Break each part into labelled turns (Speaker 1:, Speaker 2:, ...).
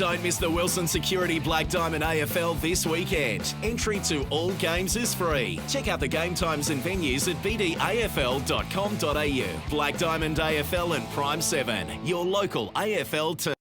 Speaker 1: Don't miss the Wilson Security Black Diamond AFL this weekend. Entry to all games is free. Check out the game times and venues at bdafl.com.au. Black Diamond AFL and Prime 7, your local AFL team.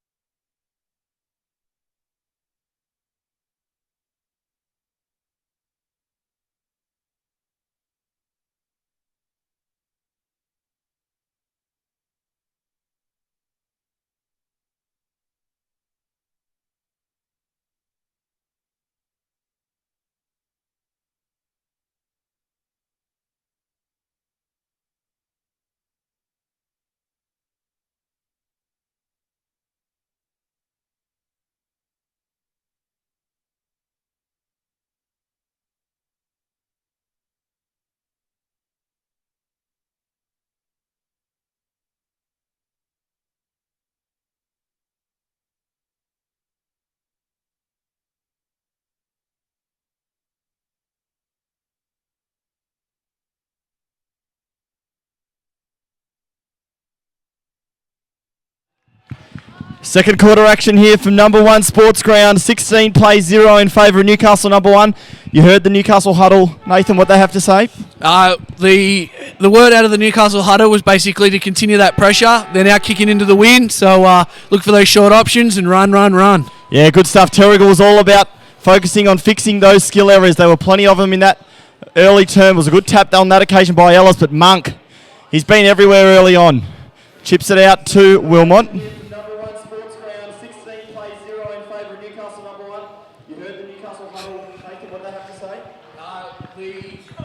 Speaker 2: Second quarter action here from number 1 Sports Ground. 16 plays 0 in favour of Newcastle number 1. You heard the Newcastle huddle. Nathan, what they have to say?
Speaker 3: The word out of the Newcastle huddle was basically to continue that pressure. They're now kicking into the wind, so look for those short options and run.
Speaker 2: Yeah, good stuff. Terrigal was all about focusing on fixing those skill areas. There were plenty of them in that early term. It was a good tap on that occasion by Ellis, but Monk, he's been everywhere early on. Chips it out to Wilmot.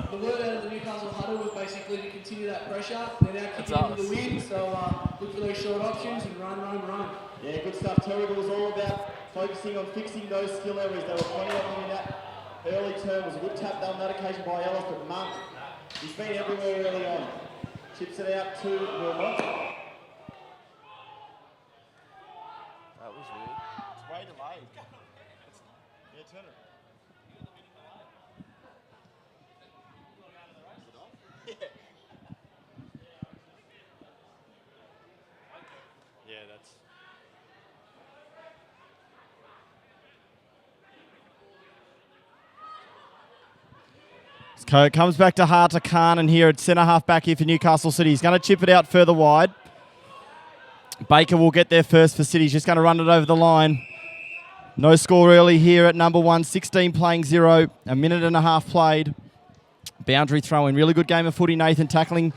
Speaker 3: The word out of the Newcastle huddle was basically to continue that pressure. They're now kicking into the wind, so look for those short options and run.
Speaker 2: Yeah, good stuff. Terrigal was all about focusing on fixing those skill areas. There were plenty of them in that early term. It was a good tap on that occasion by Ellis, but Monk, he's been everywhere early on. Chips it out to Wilmot.
Speaker 4: That was weird. It's way delayed. Yeah, turn it. Yeah, that's...
Speaker 2: So it comes back to Harter Khan, and here at centre half back here for Newcastle City. He's going to chip it out further wide. Baker will get there first for City. He's just going to run it over the line. No score early here at number 1. 16 playing 0. A minute and a half played. Boundary throw in. Really good game of footy, Nathan. Tackling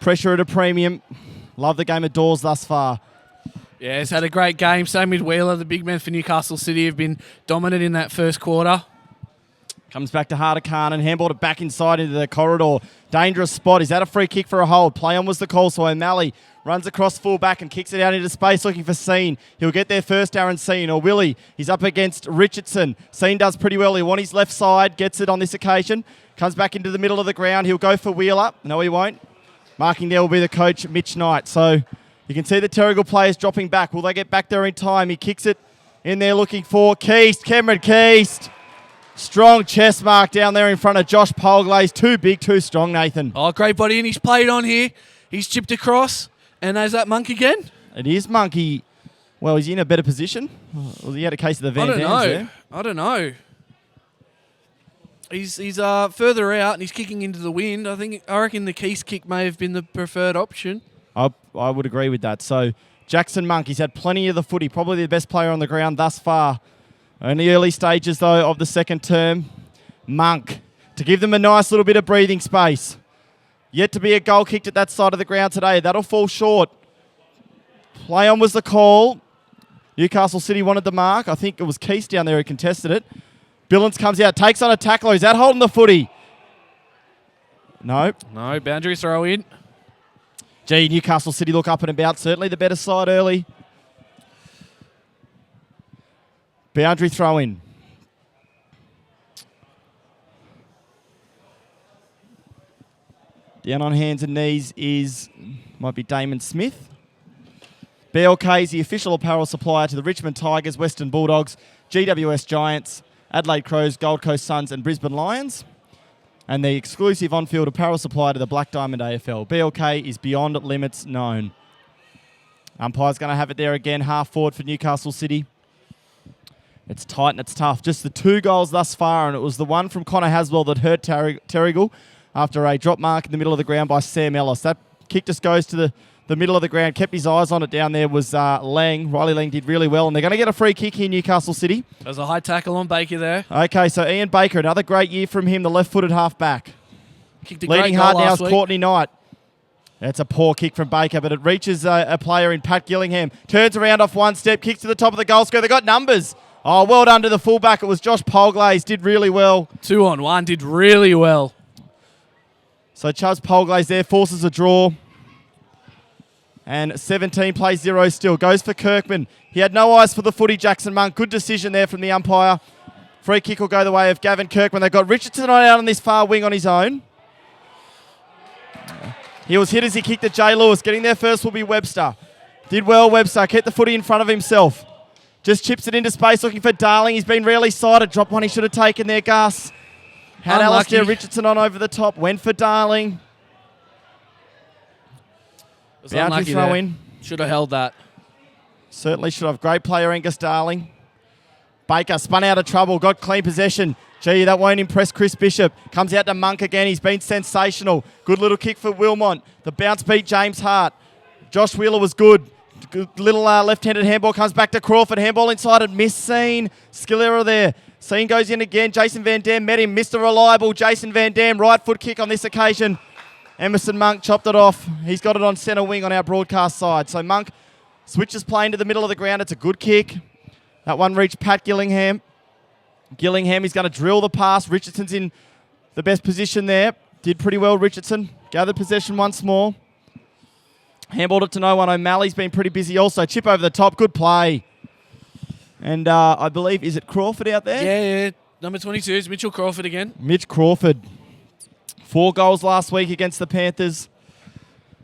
Speaker 2: pressure at a premium. Love the game of doors thus far.
Speaker 3: Yeah, he's had a great game. Same with Wheeler. The big men for Newcastle City have been dominant in that first quarter.
Speaker 2: Comes back to Harter Khan and handballed it back inside into the corridor. Dangerous spot. Is that a free kick for a hold? Play on was the call, so O'Malley runs across full back and kicks it out into space looking for Seen. He'll get there first, Aaron Seen, or Willie. He's up against Richardson. Seen does pretty well. He'll want his left side, gets it on this occasion. Comes back into the middle of the ground. He'll go for Wheeler. No, he won't. Marking there will be the coach, Mitch Knight. So you can see the Terrigal players dropping back. Will they get back there in time? He kicks it in there looking for Keast. Cameron Keast. Strong chest mark down there in front of Josh Polglaze. Too big, too strong, Nathan.
Speaker 3: Oh, great body, and he's played on here. He's chipped across, and there's that Monk again.
Speaker 2: It is Monkey. Well, is he in a better position? Well, he had a case of the Van Dams there.
Speaker 3: I don't know. He's further out, and he's kicking into the wind. I reckon the Keast kick may have been the preferred option.
Speaker 2: I would agree with that. So Jackson Monk, he's had plenty of the footy. Probably the best player on the ground thus far. Only early stages, though, of the second term. Monk, to give them a nice little bit of breathing space. Yet to be a goal kicked at that side of the ground today. That'll fall short. Play on was the call. Newcastle City wanted the mark. I think it was Keast down there who contested it. Billings comes out, takes on a tackler. Is that holding the footy? No.
Speaker 3: No, boundary throw in.
Speaker 2: Gee, Newcastle City look up and about. Certainly the better side early. Boundary throw in. Down on hands and knees might be Damon Smith. BLK is the official apparel supplier to the Richmond Tigers, Western Bulldogs, GWS Giants, Adelaide Crows, Gold Coast Suns and Brisbane Lions. And the exclusive on-field apparel supplier to the Black Diamond AFL. BLK is beyond limits known. Umpire's going to have it there again, half forward for Newcastle City. It's tight and it's tough. Just the 2 goals thus far, and it was the one from Connor Haswell that hurt Terrigal after a drop mark in the middle of the ground by Sam Ellis. That kick just goes to the middle of the ground. Kept his eyes on it down there was Lang. Riley Lang did really well, and they're going to get a free kick here, Newcastle City.
Speaker 3: There's a high tackle on Baker there.
Speaker 2: Okay, so Ian Baker, another great year from him, the left-footed half-back.
Speaker 3: Kicked a
Speaker 2: Leading
Speaker 3: great goal
Speaker 2: hard now
Speaker 3: last
Speaker 2: is
Speaker 3: week.
Speaker 2: Courtney Knight. That's a poor kick from Baker, but it reaches a player in Pat Gillingham. Turns around off one step, kicks to the top of the goal square. They got numbers. Oh, well done to the fullback. It was Josh Polglaze. Did really well.
Speaker 3: 2-on-1. Did really well.
Speaker 2: So Chuz Polglaze there forces a draw. And 17 plays 0 still. Goes for Kirkman. He had no eyes for the footy, Jackson Monk. Good decision there from the umpire. Free kick will go the way of Gavin Kirkman. They've got Richardson out on this far wing on his own. He was hit as he kicked at Jay Lewis. Getting there first will be Webster. Did well, Webster. Kept the footy in front of himself. Just chips it into space looking for Darling. He's been really sighted. Dropped one he should have taken there, Gus. Had
Speaker 3: Unlucky.
Speaker 2: Alistair Richardson on over the top. Went for Darling.
Speaker 3: Was
Speaker 2: Boundary
Speaker 3: unlucky
Speaker 2: throw
Speaker 3: there.
Speaker 2: in.
Speaker 3: Should have held that.
Speaker 2: Certainly should have. Great player, Angus Darling. Baker spun out of trouble. Got clean possession. Gee, that won't impress Chris Bishop. Comes out to Monk again. He's been sensational. Good little kick for Wilmont. The bounce beat James Hart. Josh Wheeler was good. Good little left-handed handball comes back to Crawford. Handball inside and missed Scene. Skill error there. Scene goes in again. Jason Van Dam met him. Mr. Reliable. Jason Van Dam. Right foot kick on this occasion. Emerson Monk chopped it off. He's got it on centre wing on our broadcast side. So Monk switches play into the middle of the ground. It's a good kick. That one reached Pat Gillingham. Gillingham, he's going to drill the pass. Richardson's in the best position there. Did pretty well, Richardson. Gathered possession once more. Handballed it to no one. O'Malley's been pretty busy also. Chip over the top. Good play. And I believe, is it Crawford out there?
Speaker 3: Yeah. Number 22 is Mitchell Crawford again.
Speaker 2: Mitch Crawford. 4 goals last week against the Panthers.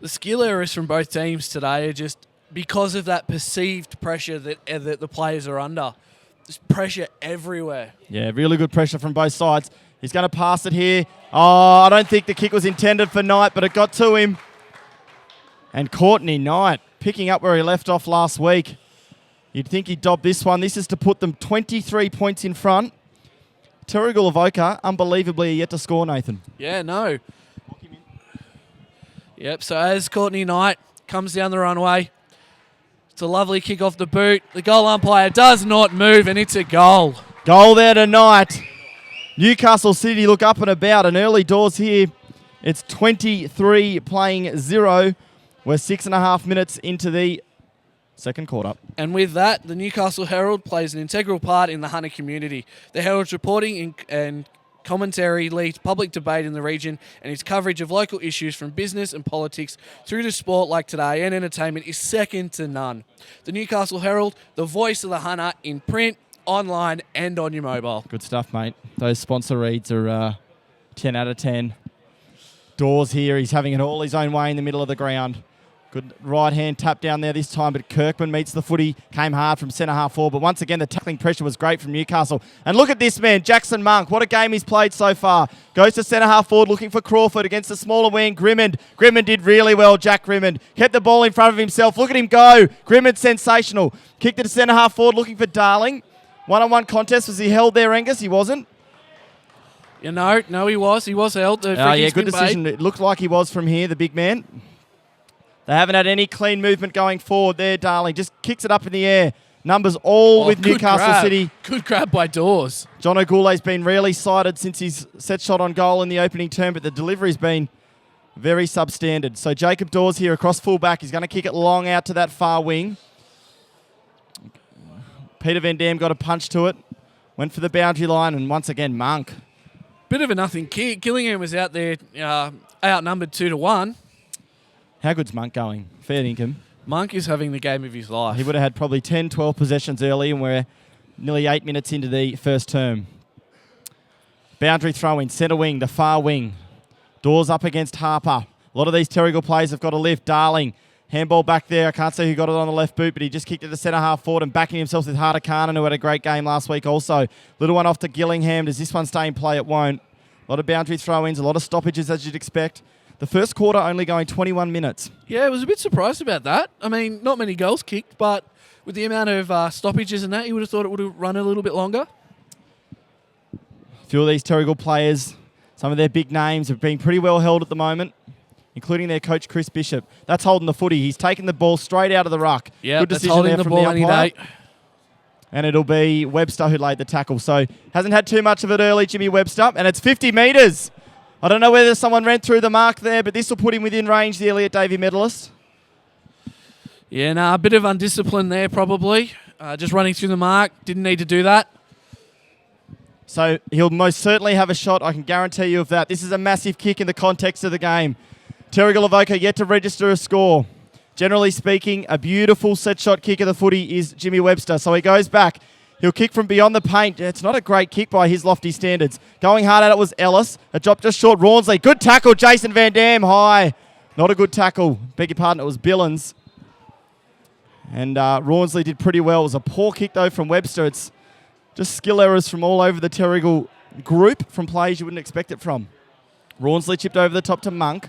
Speaker 3: The skill errors from both teams today are just because of that perceived pressure that the players are under. There's pressure everywhere.
Speaker 2: Yeah, really good pressure from both sides. He's going to pass it here. Oh, I don't think the kick was intended for Knight, but it got to him. And Courtney Knight picking up where he left off last week. You'd think he'd dob this one. This is to put them 23 points in front. Terrigal Avoca, unbelievably yet to score, Nathan.
Speaker 3: Yeah, no. Yep, so as Courtney Knight comes down the runway, it's a lovely kick off the boot. The goal umpire does not move, and it's a goal.
Speaker 2: Goal there tonight. Newcastle City look up and about, and early doors here. It's 23 playing 0. We're 6.5 minutes into the second quarter.
Speaker 3: And with that, the Newcastle Herald plays an integral part in the Hunter community. The Herald's reporting and commentary leads public debate in the region, and its coverage of local issues from business and politics through to sport like today and entertainment is second to none. The Newcastle Herald, the voice of the Hunter in print, online and on your mobile.
Speaker 2: Good stuff, mate. Those sponsor reads are 10 out of 10. Dawes here. He's having it all his own way in the middle of the ground. Good right-hand tap down there this time, but Kirkman meets the footy. Came hard from centre-half forward, but once again, the tackling pressure was great from Newcastle. And look at this man, Jackson Monk. What a game he's played so far. Goes to centre-half forward, looking for Crawford against the smaller wing, Grimmond. Grimmond did really well, Jack Grimmond. Kept the ball in front of himself. Look at him go. Grimmond sensational. Kicked it to centre-half forward, looking for Darling. One-on-one contest. Was he held there, Angus? He wasn't.
Speaker 3: You know, no, he was. He was held.
Speaker 2: Yeah, good decision. It looked like he was from here, the big man. They haven't had any clean movement going forward there, Darling. Just kicks it up in the air. Numbers all with Newcastle
Speaker 3: grab.
Speaker 2: City.
Speaker 3: Good grab by Dawes.
Speaker 2: John O'Goulet's been really sighted since his set shot on goal in the opening term, but the delivery's been very substandard. So Jacob Dawes here across full-back. He's going to kick it long out to that far wing. Peter Van Dam got a punch to it. Went for the boundary line, and once again, Monk.
Speaker 3: Bit of a nothing kick. Gillingham was out there outnumbered 2-1.
Speaker 2: How good's Monk going? Fair income.
Speaker 3: Monk is having the game of his life.
Speaker 2: He would have had probably 10, 12 possessions early, and we're nearly 8 minutes into the first term. Boundary throw-in, centre wing, the far wing. Doors up against Harper. A lot of these Terrigal players have got a lift. Darling, handball back there. I can't say who got it on the left boot, but he just kicked it to centre-half forward and backing himself with Harder Khan, who had a great game last week also. Little one off to Gillingham. Does this one stay in play? It won't. A lot of boundary throw-ins, a lot of stoppages as you'd expect. The first quarter only going 21 minutes.
Speaker 3: Yeah, I was a bit surprised about that. I mean, not many goals kicked, but with the amount of stoppages and that, you would have thought it would have run a little bit longer.
Speaker 2: A few of these Terrigal players, some of their big names, have been pretty well held at the moment, including their coach, Chris Bishop. That's holding the footy. He's taken the ball straight out of the ruck.
Speaker 3: Yeah,
Speaker 2: good
Speaker 3: that's
Speaker 2: decision
Speaker 3: holding
Speaker 2: there
Speaker 3: the
Speaker 2: from
Speaker 3: ball
Speaker 2: the
Speaker 3: any
Speaker 2: umpire.
Speaker 3: day.
Speaker 2: And it'll be Webster who laid the tackle. So hasn't had too much of it early, Jimmy Webster. And it's 50 metres. I don't know whether someone ran through the mark there, but this will put him within range, the Elliot Davey medalist.
Speaker 3: Yeah, a bit of undiscipline there probably. Just running through the mark. Didn't need to do that.
Speaker 2: So he'll most certainly have a shot, I can guarantee you of that. This is a massive kick in the context of the game. Terrigal Avoca yet to register a score. Generally speaking, a beautiful set shot kick of the footy is Jimmy Webster. So he goes back. He'll kick from beyond the paint. It's not a great kick by his lofty standards. Going hard at it was Ellis. A drop just short. Rawnsley. Good tackle. Jason Van Dam high. Not a good tackle. Beg your pardon. It was Billins. And Rawnsley did pretty well. It was a poor kick, though, from Webster. It's just skill errors from all over the Terrigal group from players you wouldn't expect it from. Rawnsley chipped over the top to Monk.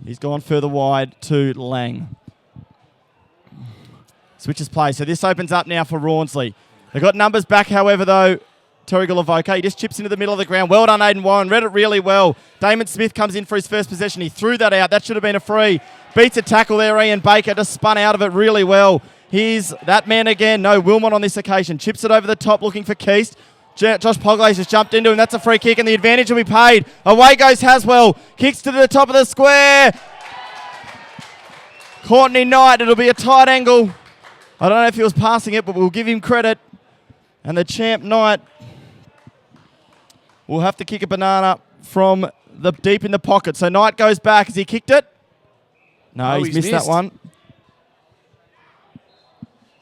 Speaker 2: He's gone further wide to Lang. Switches play. So this opens up now for Rawnsley. They've got numbers back, however, though. Terrigal Avoca. He just chips into the middle of the ground. Well done, Aidan Warren. Read it really well. Damon Smith comes in for his first possession. He threw that out. That should have been a free. Beats a tackle there. Ian Baker just spun out of it really well. Here's that man again. No, Wilmot on this occasion. Chips it over the top looking for Keast. Josh Poglaze has jumped into him. That's a free kick and the advantage will be paid. Away goes Haswell. Kicks to the top of the square. Courtney Knight. It'll be a tight angle. I don't know if he was passing it, but we'll give him credit. And the champ Knight will have to kick a banana from the deep in the pocket. So Knight goes back. Has he kicked it? No, he's missed that one.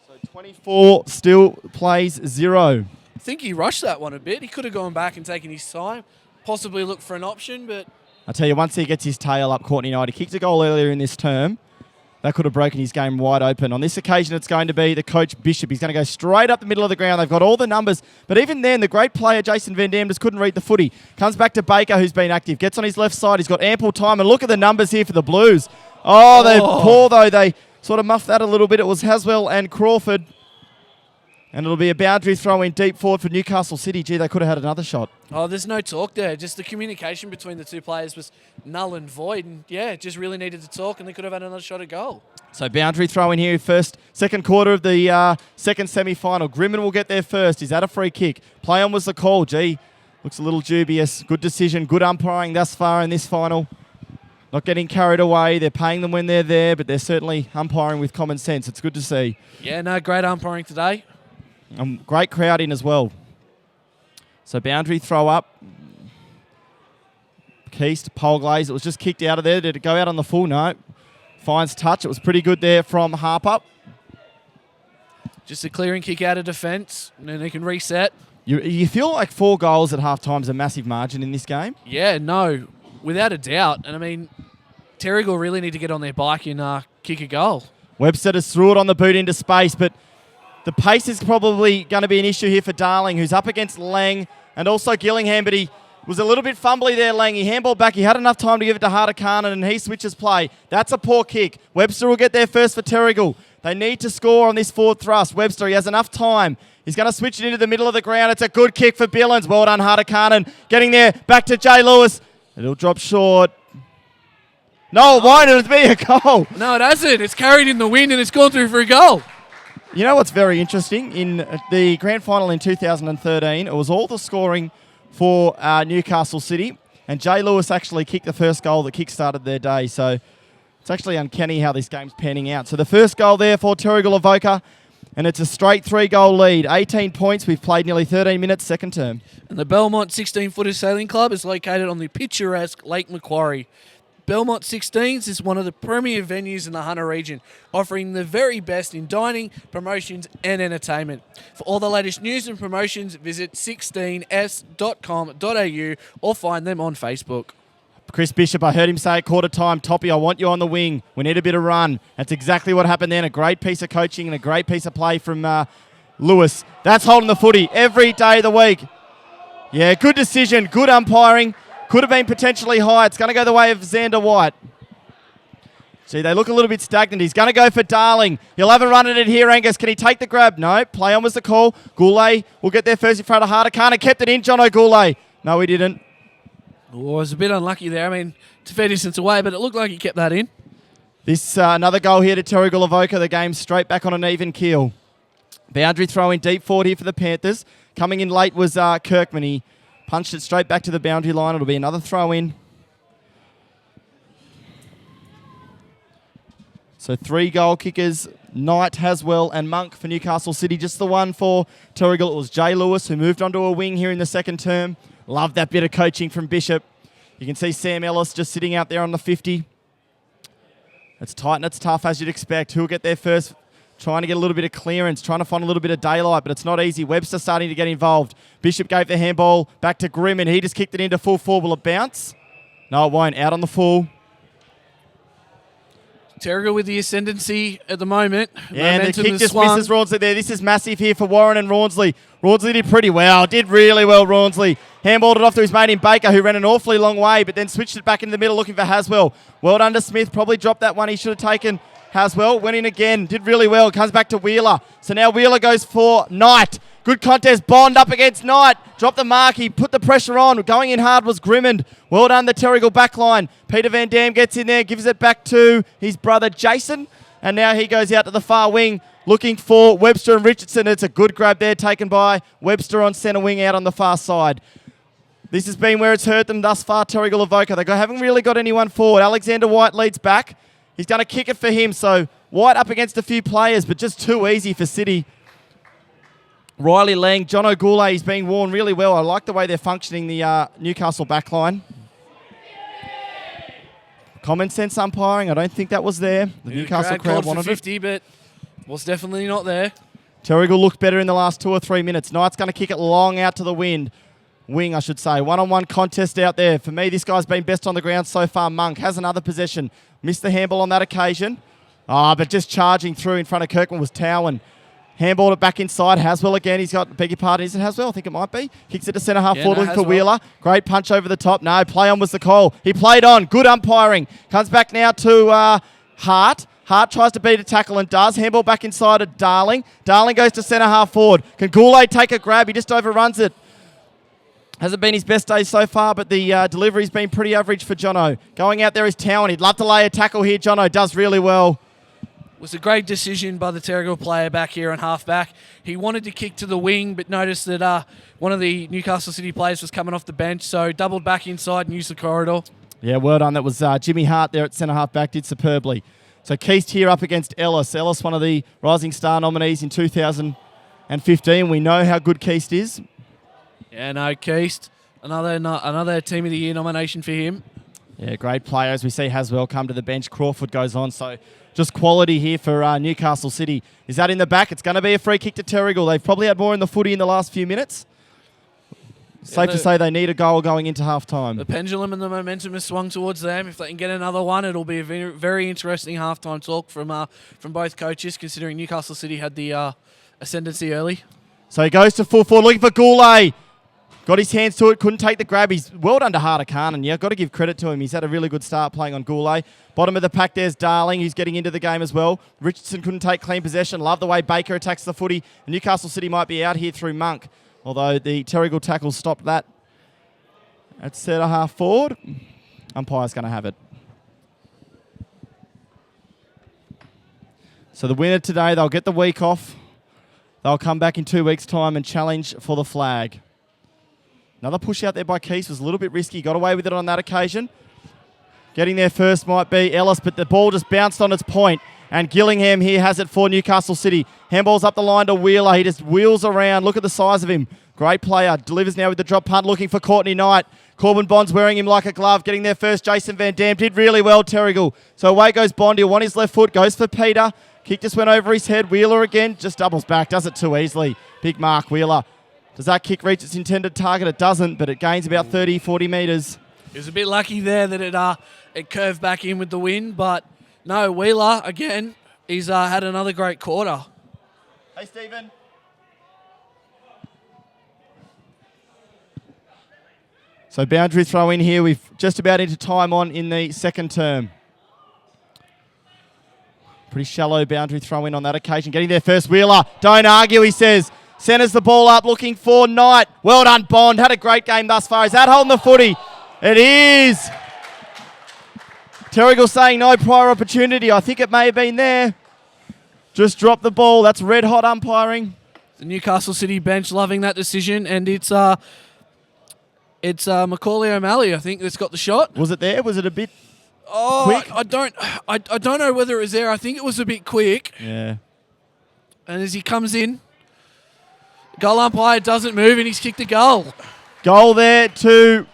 Speaker 2: So 24 still plays 0.
Speaker 3: I think he rushed that one a bit. He could have gone back and taken his time, possibly looked for an option, but...
Speaker 2: I tell you, once he gets his tail up, Courtney Knight, he kicked a goal earlier in this term. That could have broken his game wide open. On this occasion, it's going to be the coach, Bishop. He's going to go straight up the middle of the ground. They've got all the numbers. But even then, the great player, Jason Van Dam, just couldn't read the footy. Comes back to Baker, who's been active. Gets on his left side. He's got ample time. And look at the numbers here for the Blues. Oh, they're poor, though. They sort of muffed that a little bit. It was Haswell and Crawford. And it'll be a boundary throw in deep forward for Newcastle City. Gee, they could have had another shot.
Speaker 3: Oh, there's no talk there. Just the communication between the two players was null and void. And, yeah, just really needed to talk, and they could have had another shot at goal. So
Speaker 2: boundary throw in here, second quarter of the second semi-final. Grimman will get there first. He's at a free kick. Play on was the call. Gee, looks a little dubious. Good decision, good umpiring thus far in this final. Not getting carried away. They're paying them when they're there, but they're certainly umpiring with common sense. It's good to see.
Speaker 3: Yeah, no, great umpiring today.
Speaker 2: Great crowd in as well. So boundary throw up. Keast, Polglaze. It was just kicked out of there. Did it go out on the full? No. Finds touch. It was pretty good there from Harper.
Speaker 3: Just a clearing kick out of defence, and then they can reset.
Speaker 2: You feel like 4 goals at half-time is a massive margin in this game?
Speaker 3: Yeah, no, without a doubt. And, I mean, Terrigal really need to get on their bike and kick a goal.
Speaker 2: Webster just threw it on the boot into space, but the pace is probably going to be an issue here for Darling, who's up against Lang and also Gillingham, but he was a little bit fumbly there, Lang. He handballed back. He had enough time to give it to Harder-Karnan, and he switches play. That's a poor kick. Webster will get there first for Terrigal. They need to score on this forward thrust. Webster, he has enough time. He's going to switch it into the middle of the ground. It's a good kick for Billins. Well done, Harder-Karnan. Getting there. Back to Jay Lewis. It'll drop short. No, it won't. It'll be a goal.
Speaker 3: No, it hasn't. It's carried in the wind, and it's gone through for a goal.
Speaker 2: You know what's very interesting? In the grand final in 2013, it was all the scoring for Newcastle City, and Jay Lewis actually kicked the first goal that kick-started their day. So it's actually uncanny how this game's panning out. So the first goal there for Terrigal Avoca, and it's a straight 3-goal lead. 18 points. We've played nearly 13 minutes, second term.
Speaker 3: And the Belmont 16-footer sailing club is located on the picturesque Lake Macquarie. Belmont 16s is one of the premier venues in the Hunter region, offering the very best in dining, promotions and entertainment. For all the latest news and promotions, visit 16s.com.au or find them on Facebook.
Speaker 2: Chris Bishop, I heard him say at quarter time, Toppy, I want you on the wing. We need a bit of run. That's exactly what happened then. A great piece of coaching and a great piece of play from Lewis. That's holding the footy every day of the week. Yeah, good decision, good umpiring. Could have been potentially high. It's going to go the way of Xander White. See, they look a little bit stagnant. He's going to go for Darling. He'll have a run at it here, Angus. Can he take the grab? No. Play on was the call. Goulet will get there first in front of Harder. Kept it in, Jono Goulet. No, he didn't.
Speaker 3: Oh, was a bit unlucky there. I mean, it's a fair distance away, but it looked like he kept that in.
Speaker 2: This another goal here to Terrigal Avoca. The game's straight back on an even keel. Boundary throw in deep forward here for the Panthers. Coming in late was Kirkman. He punched it straight back to the boundary line. It'll be another throw in. So 3 goal kickers, Knight, Haswell and Monk for Newcastle City. Just the one for Terrigal. It was Jay Lewis who moved onto a wing here in the second term. Love that bit of coaching from Bishop. You can see Sam Ellis just sitting out there on the 50. It's tight and it's tough as you'd expect. Who'll get there first? Trying to get a little bit of clearance, trying to find a little bit of daylight, but it's not easy. Webster starting to get involved. Bishop gave the handball back to Grimm and he just kicked it into full forward. Will it bounce? No, it won't. Out on the full.
Speaker 3: Terrigal with the ascendancy at the moment.
Speaker 2: Yeah, and the kick just
Speaker 3: swung.
Speaker 2: misses Rawnsley there. This is massive here for Warren and Rawnsley. Rawnsley did pretty well. Did really well, Rawnsley. Handballed it off to his mate in Baker, who ran an awfully long way, but then switched it back into the middle looking for Haswell. Well done to Smith. Probably dropped that one. He should have taken. Haswell went in again. Did really well. Comes back to Wheeler. So now Wheeler goes for Knight. Good contest. Bond up against Knight. Dropped the mark. He put the pressure on. Going in hard was Grimmond. Well done, the Terrigal backline. Peter Van Dam gets in there, gives it back to his brother Jason. And now he goes out to the far wing looking for Webster and Richardson. It's a good grab there taken by Webster on centre wing out on the far side. This has been where it's hurt them thus far, Terrigal Avoca. They haven't really got anyone forward. Alexander White leads back. He's going to kick it for him. So White up against a few players, but just too easy for City. Riley Lang, Jono Goulet, he's being worn really well. I like the way they're functioning, the Newcastle backline. Common sense umpiring, I don't think that was there. The Newcastle crowd wanted
Speaker 3: 50, but was definitely not there.
Speaker 2: Terrigal looked better in the last 2 or 3 minutes. Knight's going to kick it long out to the wing, I should say. One-on-one contest out there. For me, this guy's been best on the ground so far. Monk has another possession. Missed the handball on that occasion. But just charging through in front of Kirkman was Towan. Handballed it back inside. Haswell again. He's got, beg your pardon, is it Haswell? I think it might be. Kicks it to centre half forward looking for Wheeler. Great punch over the top. No, play on was the call. He played on. Good umpiring. Comes back now to Hart. Hart tries to beat a tackle and does. Handball back inside of Darling. Darling goes to centre half forward. Can Goulet take a grab? He just overruns it. Hasn't been his best day so far, but the delivery's been pretty average for Jono. Going out there is Towan. He'd love to lay a tackle here. Jono does really well.
Speaker 3: It was a great decision by the Terrigal player back here on half-back. He wanted to kick to the wing, but noticed that one of the Newcastle City players was coming off the bench, so doubled back inside and used the corridor. Yeah,
Speaker 2: well done. That was Jimmy Hart there at centre half-back, did superbly. So Keast here up against Ellis. Ellis, one of the Rising Star nominees in 2015. We know how good Keast is.
Speaker 3: Yeah, no, Keast. Another Team of the Year nomination for him.
Speaker 2: Yeah, great player. As we see Haswell come to the bench, Crawford goes on. So just quality here for Newcastle City. Is that in the back? It's going to be a free kick to Terrigal. They've probably had more in the footy in the last few minutes. Safe to say they need a goal going into half-time.
Speaker 3: The pendulum and the momentum has swung towards them. If they can get another one, it'll be a very interesting half-time talk from both coaches, considering Newcastle City had the ascendancy early.
Speaker 2: So he goes to full forward, looking for Goulet. Got his hands to it, couldn't take the grab. He's well done to Harder Khan, and you've got to give credit to him. He's had a really good start playing on Goulet. Bottom of the pack there's Darling. He's getting into the game as well. Richardson couldn't take clean possession. Love the way Baker attacks the footy. Newcastle City might be out here through Monk, although the Terrigal tackle stopped that. At centre half forward. Umpire's going to have it. So the winner today, they'll get the week off. They'll come back in 2 weeks' time and challenge for the flag. Another push out there by Keast was a little bit risky. Got away with it on that occasion. Getting there first might be Ellis, but the ball just bounced on its point. And Gillingham here has it for Newcastle City. Handball's up the line to Wheeler. He just wheels around. Look at the size of him. Great player. Delivers now with the drop punt, looking for Courtney Knight. Corbin Bond's wearing him like a glove. Getting there first, Jason Van Dam. Did really well, Terrigal. So away goes Bond. He'll want his left foot. Goes for Peter. Kick just went over his head. Wheeler again. Just doubles back. Does it too easily. Big mark, Wheeler. Does that kick reach its intended target? It doesn't, but it gains about 30, 40 metres.
Speaker 3: He was a bit lucky there that it curved back in with the wind, but no, Wheeler, again, he's had another great quarter.
Speaker 2: Hey, Stephen. So boundary throw in here. We've just about into time on in the second term. Pretty shallow boundary throw in on that occasion. Getting there first, Wheeler. Don't argue, he says. Centres the ball up, looking for Knight. Well done, Bond. Had a great game thus far. Is that holding the footy? It is. Terrigal saying no prior opportunity. I think it may have been there. Just dropped the ball. That's red hot umpiring.
Speaker 3: The Newcastle City bench loving that decision, and it's Macaulay O'Malley, I think, that's got the shot.
Speaker 2: Was it there? Was it a bit
Speaker 3: quick?
Speaker 2: quick?
Speaker 3: I don't know whether it was there. I think it was a bit quick.
Speaker 2: Yeah.
Speaker 3: And as he comes in, goal umpire doesn't move, and he's kicked a goal.
Speaker 2: Goal there to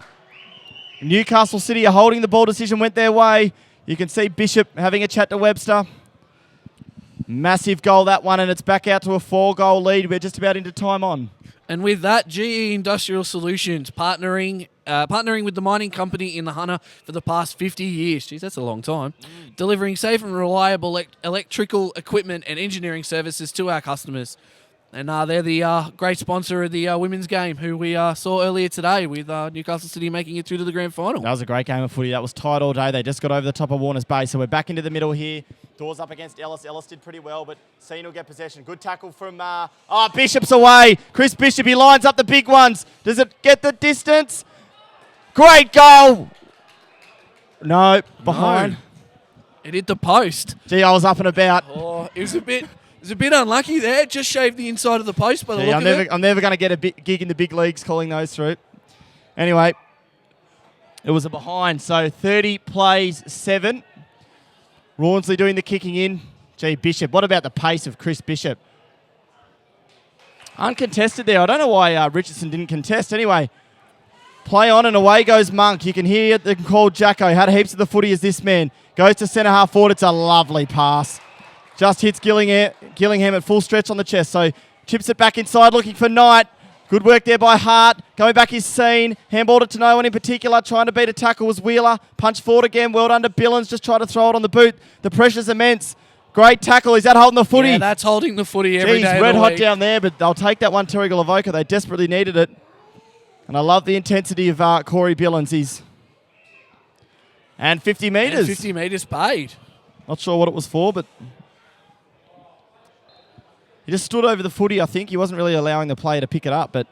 Speaker 2: Newcastle City. A holding the ball decision went their way. You can see Bishop having a chat to Webster. Massive goal, that one, and it's back out to a 4-goal lead. We're just about into time on.
Speaker 3: And with that, GE Industrial Solutions partnering with the mining company in the Hunter for the past 50 years. Geez, that's a long time. Delivering safe and reliable electrical equipment and engineering services to our customers. And they're the great sponsor of the women's game, who we saw earlier today with Newcastle City making it through to the grand final.
Speaker 2: That was a great game of footy. That was tight all day. They just got over the top of Warner's Bay. So we're back into the middle here. Doors up against Ellis. Ellis did pretty well, but Seen will get possession. Good tackle from... Bishop's away. Chris Bishop, he lines up the big ones. Does it get the distance? Great goal. No, behind.
Speaker 3: No. It hit the post.
Speaker 2: Gee, I was up and about.
Speaker 3: Oh, it was a bit unlucky there. Just shaved the inside of the post by the look of it.
Speaker 2: I'm never going to get a gig in the big leagues calling those through. Anyway, it was a behind. So 30 plays 7. Rawnsley doing the kicking in. Gee, Bishop. What about the pace of Chris Bishop? Uncontested there. I don't know why Richardson didn't contest. Anyway, play on and away goes Monk. You can hear the call Jacko. Had heaps of the footy as this man. Goes to centre half forward. It's a lovely pass. Just hits Gillingham at full stretch on the chest. So chips it back inside looking for Knight. Good work there by Hart. Going back is Seen. Handballed it to no one in particular. Trying to beat a tackle was Wheeler. Punch forward again. Well done to Billings. Just try to throw it on the boot. The pressure's immense. Great tackle. Is that holding the footy?
Speaker 3: Yeah, that's holding the footy every day of
Speaker 2: red
Speaker 3: the
Speaker 2: hot
Speaker 3: week.
Speaker 2: down there, but they'll take that one, Terrigal Avoca. They desperately needed it. And I love the intensity of Corey Billings. And 50 metres.
Speaker 3: And 50 metres paid.
Speaker 2: Not sure what it was for, but... He just stood over the footy, I think. He wasn't really allowing the player to pick it up. But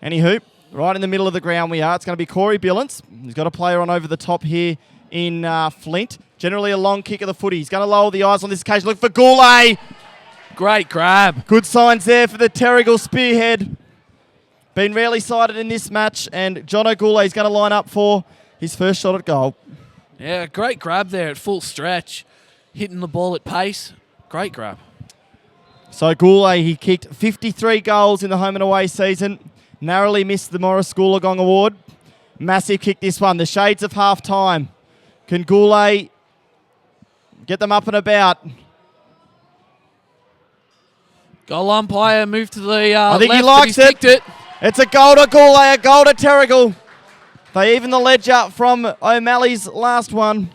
Speaker 2: anywho, right in the middle of the ground we are. It's going to be Corey Billings. He's got a player on over the top here in Flint. Generally a long kick of the footy. He's going to lower the eyes on this occasion. Look for Goulet.
Speaker 3: Great grab.
Speaker 2: Good signs there for the Terrigal spearhead. Been rarely sighted in this match. And Jono Goulet is going to line up for his first shot at goal.
Speaker 3: Yeah, great grab there at full stretch. Hitting the ball at pace. Great grab.
Speaker 2: So Goulet, he kicked 53 goals in the home and away season. Narrowly missed the Morris Goolagong Award. Massive kick this one. The shades of half time. Can Goulet get them up and about?
Speaker 3: Goal umpire moved to the
Speaker 2: I think
Speaker 3: left,
Speaker 2: he likes
Speaker 3: but he's kicked it.
Speaker 2: It's a goal to Goulet, a goal to Terrigal. They even the ledger from O'Malley's last one.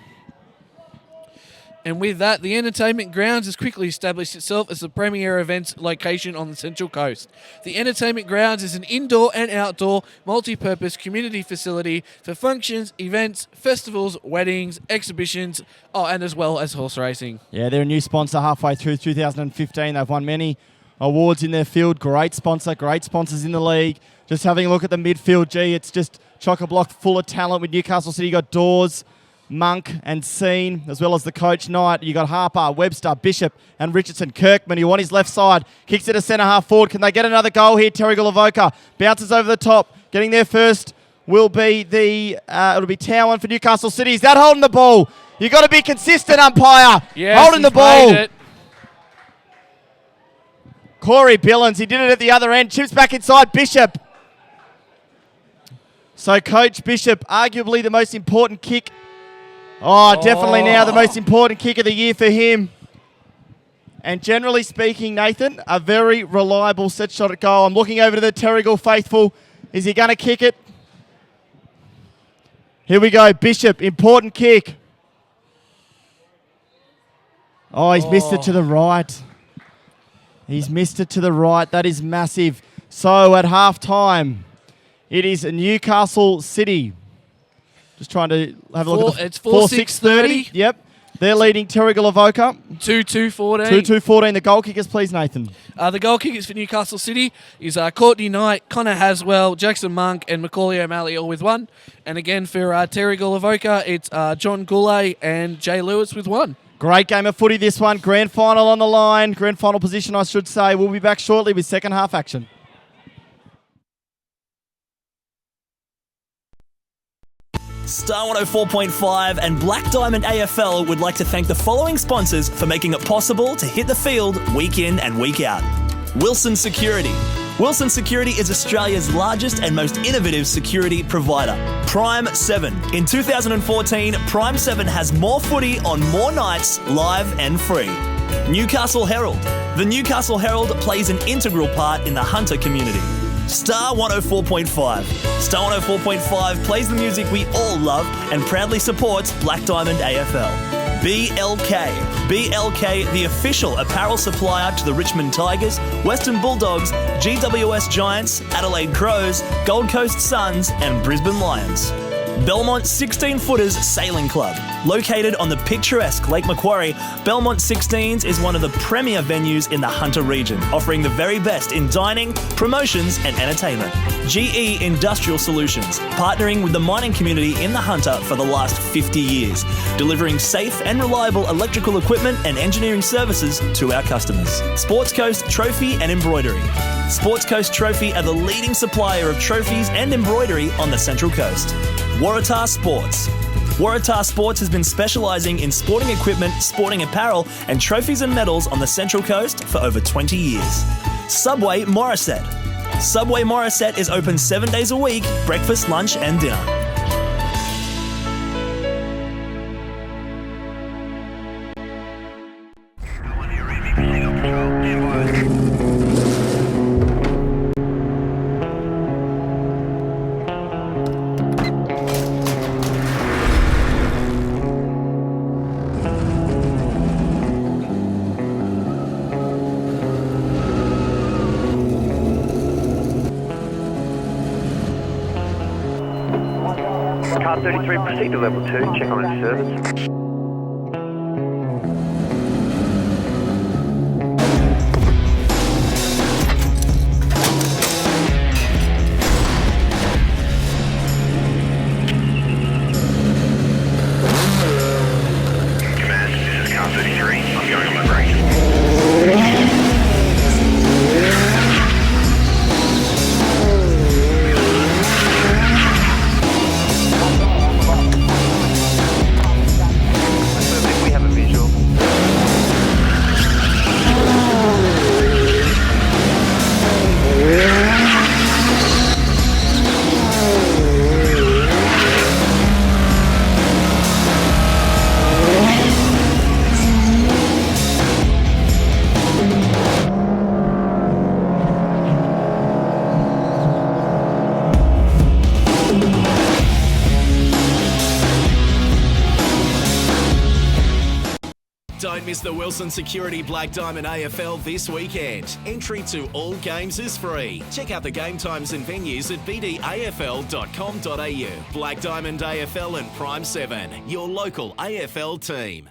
Speaker 3: And with that, the Entertainment Grounds has quickly established itself as the premier events location on the Central Coast. The Entertainment Grounds is an indoor and outdoor multi-purpose community facility for functions, events, festivals, weddings, exhibitions, and as well as horse racing.
Speaker 2: Yeah, they're a new sponsor halfway through 2015. They've won many awards in their field. Great sponsor, great sponsors in the league. Just having a look at the midfield, gee, it's just chock-a-block full of talent with Newcastle City. You got Dawes, Monk and Seen, as well as the coach Knight. You got Harper, Webster, Bishop and Richardson. Kirkman, you want his left side. Kicks it to centre half forward. Can they get another goal here? Terrigal Avoca bounces over the top. Getting there first will be it'll be Towan for Newcastle City. Is that holding the ball? You got to be consistent, umpire.
Speaker 3: Yes,
Speaker 2: holding the ball.
Speaker 3: Made it.
Speaker 2: Corey Billings, he did it at the other end. Chips back inside Bishop. So Coach Bishop, arguably the most important kick. Definitely now the most important kick of the year for him. And generally speaking, Nathan, a very reliable set shot at goal. I'm looking over to the Terrigal faithful. Is he going to kick it? Here we go, Bishop, important kick. He's missed it to the right. He's missed it to the right. That is massive. So at half time, It is Newcastle City. Just trying to have a look at the...
Speaker 3: It's 4-6-30.
Speaker 2: Yep. They're leading Terrigal Avoca.
Speaker 3: 2-2-14.
Speaker 2: 2-2-14. The goal kickers, please, Nathan.
Speaker 3: The goal kickers for Newcastle City is Courtney Knight, Connor Haswell, Jackson Monk, and Macaulay O'Malley, all with 1. And again for Terrigal Avoca, it's John Goulet and Jay Lewis with 1.
Speaker 2: Great game of footy, this one. Grand final on the line. Grand final position, I should say. We'll be back shortly with second half action.
Speaker 5: Star 104.5 and Black Diamond AFL would like to thank the following sponsors for making it possible to hit the field week in and week out. Wilson Security. Wilson Security is Australia's largest and most innovative security provider. Prime 7. In 2014, Prime 7 has more footy on more nights, live and free. Newcastle Herald. The Newcastle Herald plays an integral part in the Hunter community. Star 104.5. Star 104.5 plays the music we all love and proudly supports Black Diamond AFL. BLK. BLK, the official apparel supplier to the Richmond Tigers, Western Bulldogs, GWS Giants, Adelaide Crows, Gold Coast Suns and Brisbane Lions. Belmont 16-Footers Sailing Club. Located on the picturesque Lake Macquarie, Belmont 16s is one of the premier venues in the Hunter region, offering the very best in dining, promotions and entertainment. GE Industrial Solutions, partnering with the mining community in the Hunter for the last 50 years, delivering safe and reliable electrical equipment and engineering services to our customers. Sports Coast Trophy and Embroidery. Sports Coast Trophy are the leading supplier of trophies and embroidery on the Central Coast. Waratah Sports. Waratah Sports has been specialising in sporting equipment, sporting apparel and trophies and medals on the Central Coast for over 20 years. Subway Morisset. Subway Morisset is open 7 days a week, breakfast, lunch and dinner.
Speaker 6: Car 33, proceed to level 2, check on its service. Command, this is car 33, I'm going on my break.
Speaker 1: Don't miss the Wilson Security Black Diamond AFL this weekend. Entry to all games is free. Check out the game times and venues at bdafl.com.au. Black Diamond AFL and Prime 7, your local AFL team.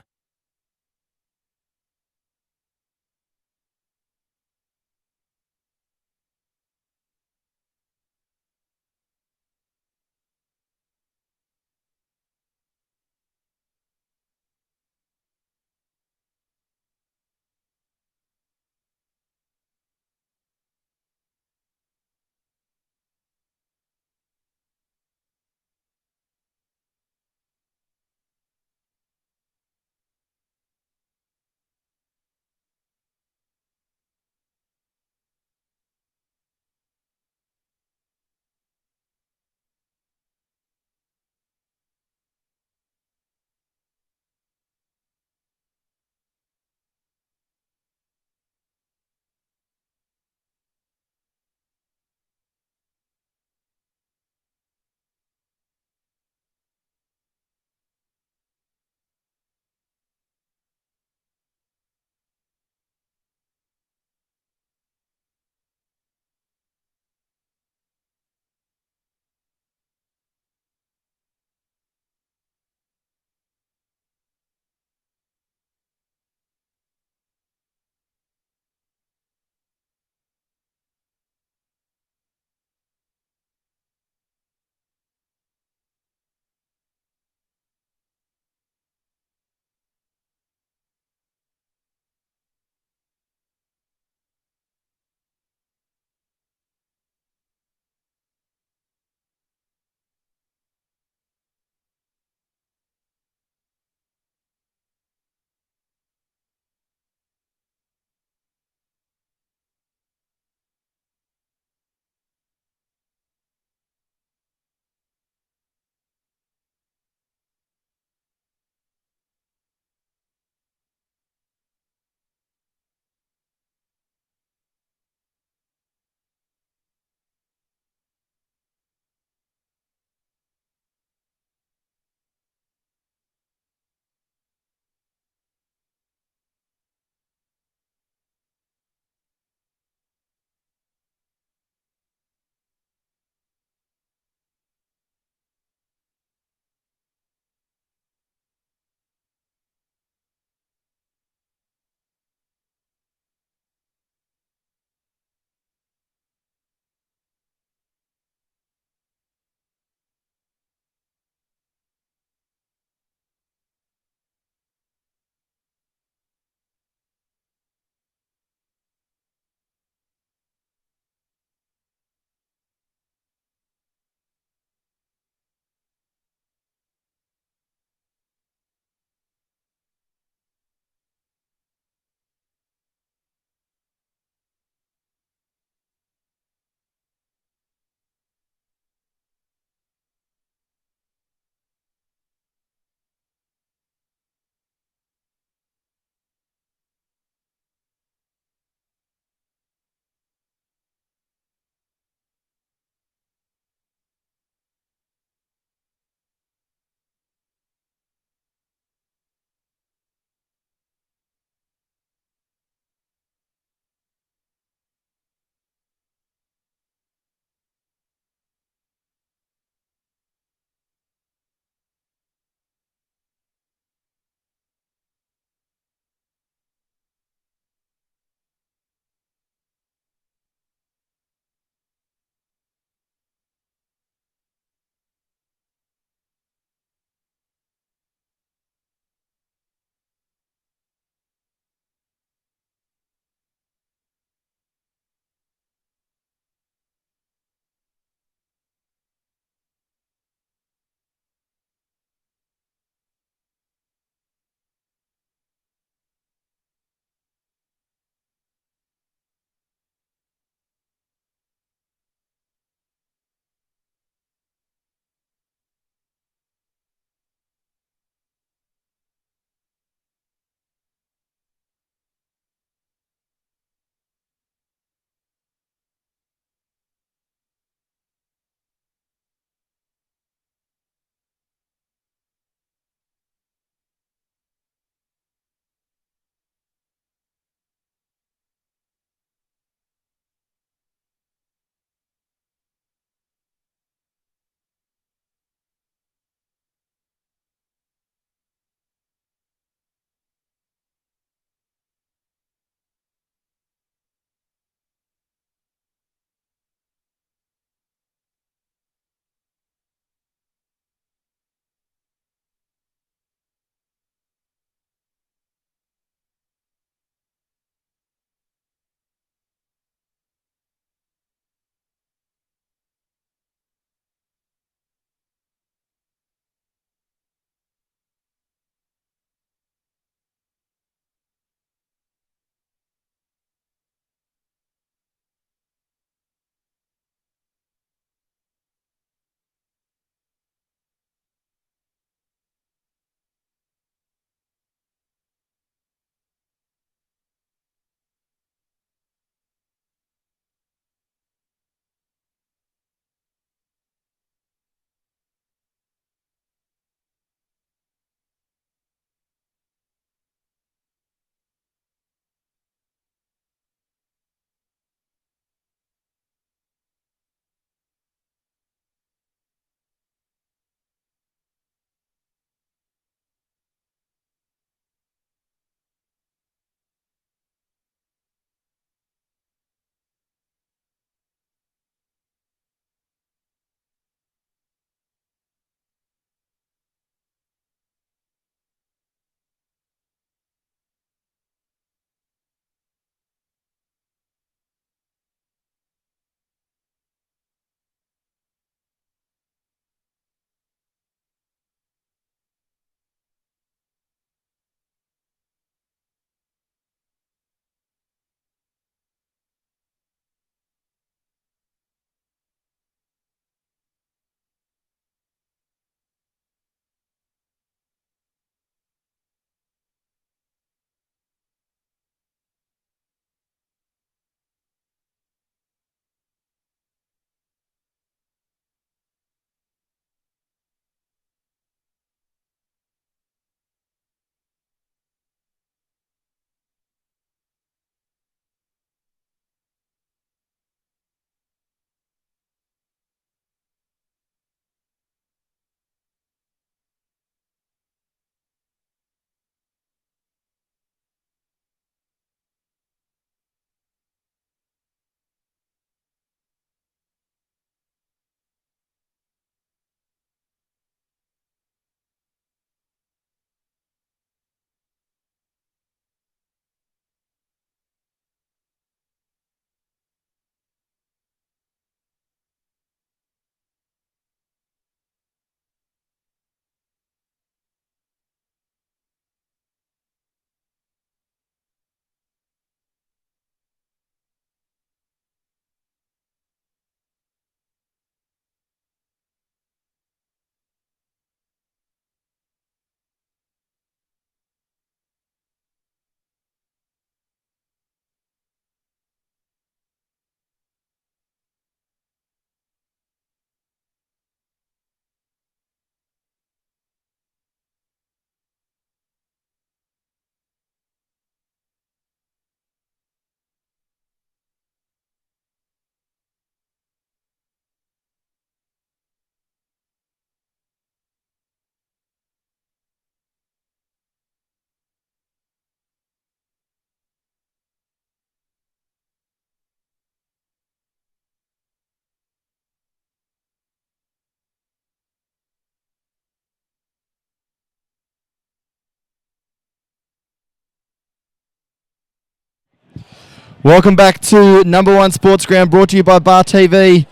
Speaker 2: Welcome back to Number One Sports Ground, brought to you by Bar TV.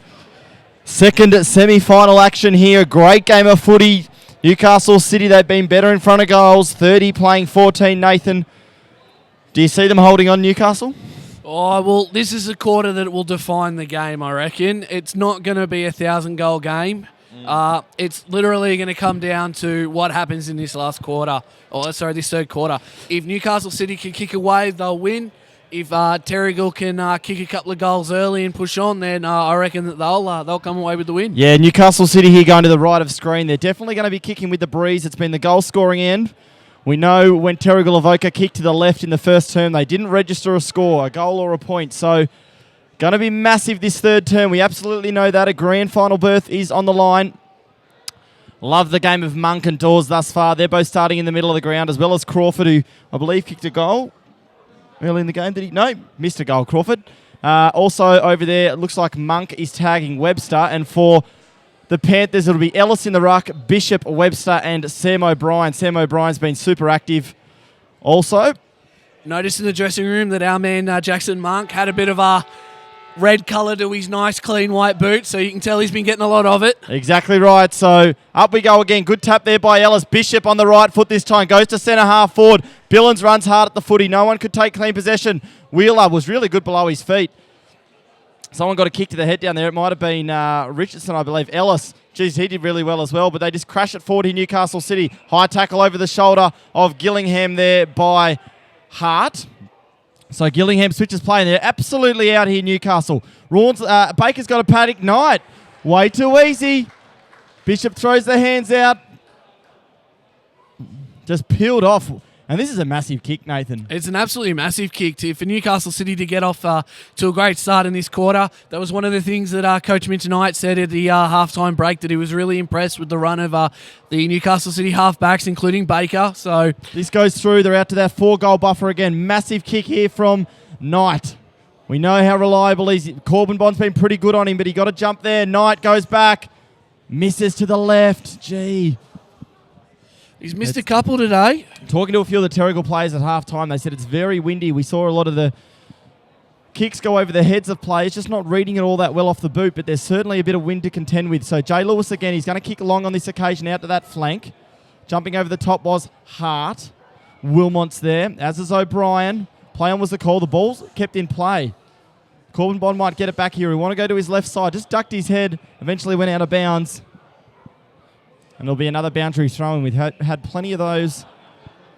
Speaker 2: Second semi-final action here. Great game of footy. Newcastle City, they've been better in front of goals. 30 playing 14, Nathan. Do you see them holding on, Newcastle?
Speaker 3: Oh, well, this is a quarter that will define the game, I reckon. It's not going to be a 1,000-goal game. It's literally going to come down to what happens in this last quarter. This third quarter. If Newcastle City can kick away, they'll win. If Terrigal can kick a couple of goals early and push on, then I reckon that they'll come away with the win.
Speaker 2: Yeah, Newcastle City here going to the right of screen. They're definitely going to be kicking with the breeze. It's been the goal-scoring end. We know when Terrigal Avoca kicked to the left in the first term, they didn't register a score, a goal or a point. So, going to be massive this third term. We absolutely know that. A grand final berth is on the line. Love the game of Monk and Dawes thus far. They're both starting in the middle of the ground, as well as Crawford, who I believe kicked a goal early in the game. Did he? No, missed a goal, Crawford. Also over there, it looks like Monk is tagging Webster. And for the Panthers, it'll be Ellis in the ruck, Bishop, Webster, and Sam O'Brien. Sam O'Brien's been super active. Also,
Speaker 3: noticed in the dressing room that our man Jackson Monk had a bit of a red colour to his nice clean white boot, so you can tell he's been getting a lot of it.
Speaker 2: Exactly right. So up we go again. Good tap there by Ellis. Bishop on the right foot this time. Goes to centre half forward. Billings runs hard at the footy. No one could take clean possession. Wheeler was really good below his feet. Someone got a kick to the head down there. It might have been Richardson, I believe. Ellis. Geez, he did really well as well, but they just crash it forward in Newcastle City. High tackle over the shoulder of Gillingham there by Hart. So Gillingham switches play, and they're absolutely out here, Newcastle. Baker's got a paddock. Knight, way too easy. Bishop throws the hands out. Just peeled off. And this is a massive kick, Nathan.
Speaker 3: It's an absolutely massive kick for Newcastle City to get off to a great start in this quarter. That was one of the things that Coach Min tonight said at the halftime break, that he was really impressed with the run of the Newcastle City halfbacks, including Baker. So
Speaker 2: this goes through. They're out to that 4-goal buffer again. Massive kick here from Knight. We know how reliable he is. Corbin Bond's been pretty good on him, but he got a jump there. Knight goes back. Misses to the left. Gee.
Speaker 3: He's missed a couple today.
Speaker 2: Talking to a few of the Terrigal players at halftime, they said it's very windy. We saw a lot of the kicks go over the heads of players, just not reading it all that well off the boot, but there's certainly a bit of wind to contend with. So Jay Lewis again, he's going to kick along on this occasion out to that flank. Jumping over the top was Hart. Wilmot's there, as is O'Brien. Play on was the call. The ball's kept in play. Corbin Bond might get it back here. We want to go to his left side. Just ducked his head. Eventually went out of bounds. And there'll be another boundary throw-in. We've had plenty of those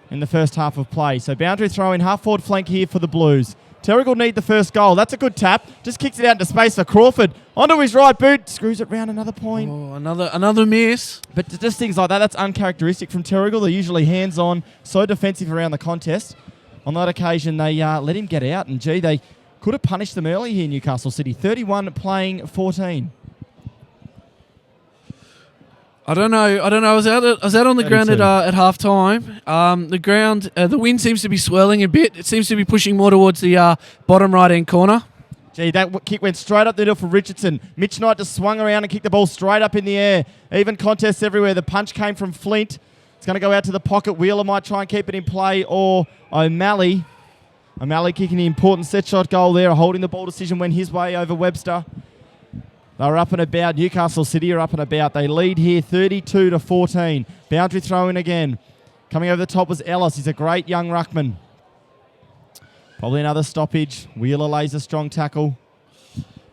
Speaker 2: in the first half of play. So boundary throw-in, half-forward flank here for the Blues. Terrigal need the first goal. That's a good tap. Just kicks it out into space for Crawford. Onto his right boot. Screws it round another point.
Speaker 3: Oh, another miss.
Speaker 2: But just things like that, that's uncharacteristic from Terrigal. They're usually hands-on, so defensive around the contest. On that occasion, they let him get out. And, gee, they could have punished them early here, Newcastle City. 31 playing 14.
Speaker 3: I don't know. I was out on the ground at half time. The wind seems to be swirling a bit. It seems to be pushing more towards the bottom right hand corner.
Speaker 2: Gee, that kick went straight up the middle for Richardson. Mitch Knight just swung around and kicked the ball straight up in the air. Even contests everywhere. The punch came from Flint. It's going to go out to the pocket. Wheeler might try and keep it in play, or O'Malley. O'Malley kicking the important set shot goal there. A holding the ball decision went his way over Webster. They were up and about. Newcastle City are up and about. They lead here 32-14. Boundary throw in again. Coming over the top was Ellis. He's a great young ruckman. Probably another stoppage. Wheeler lays a strong tackle.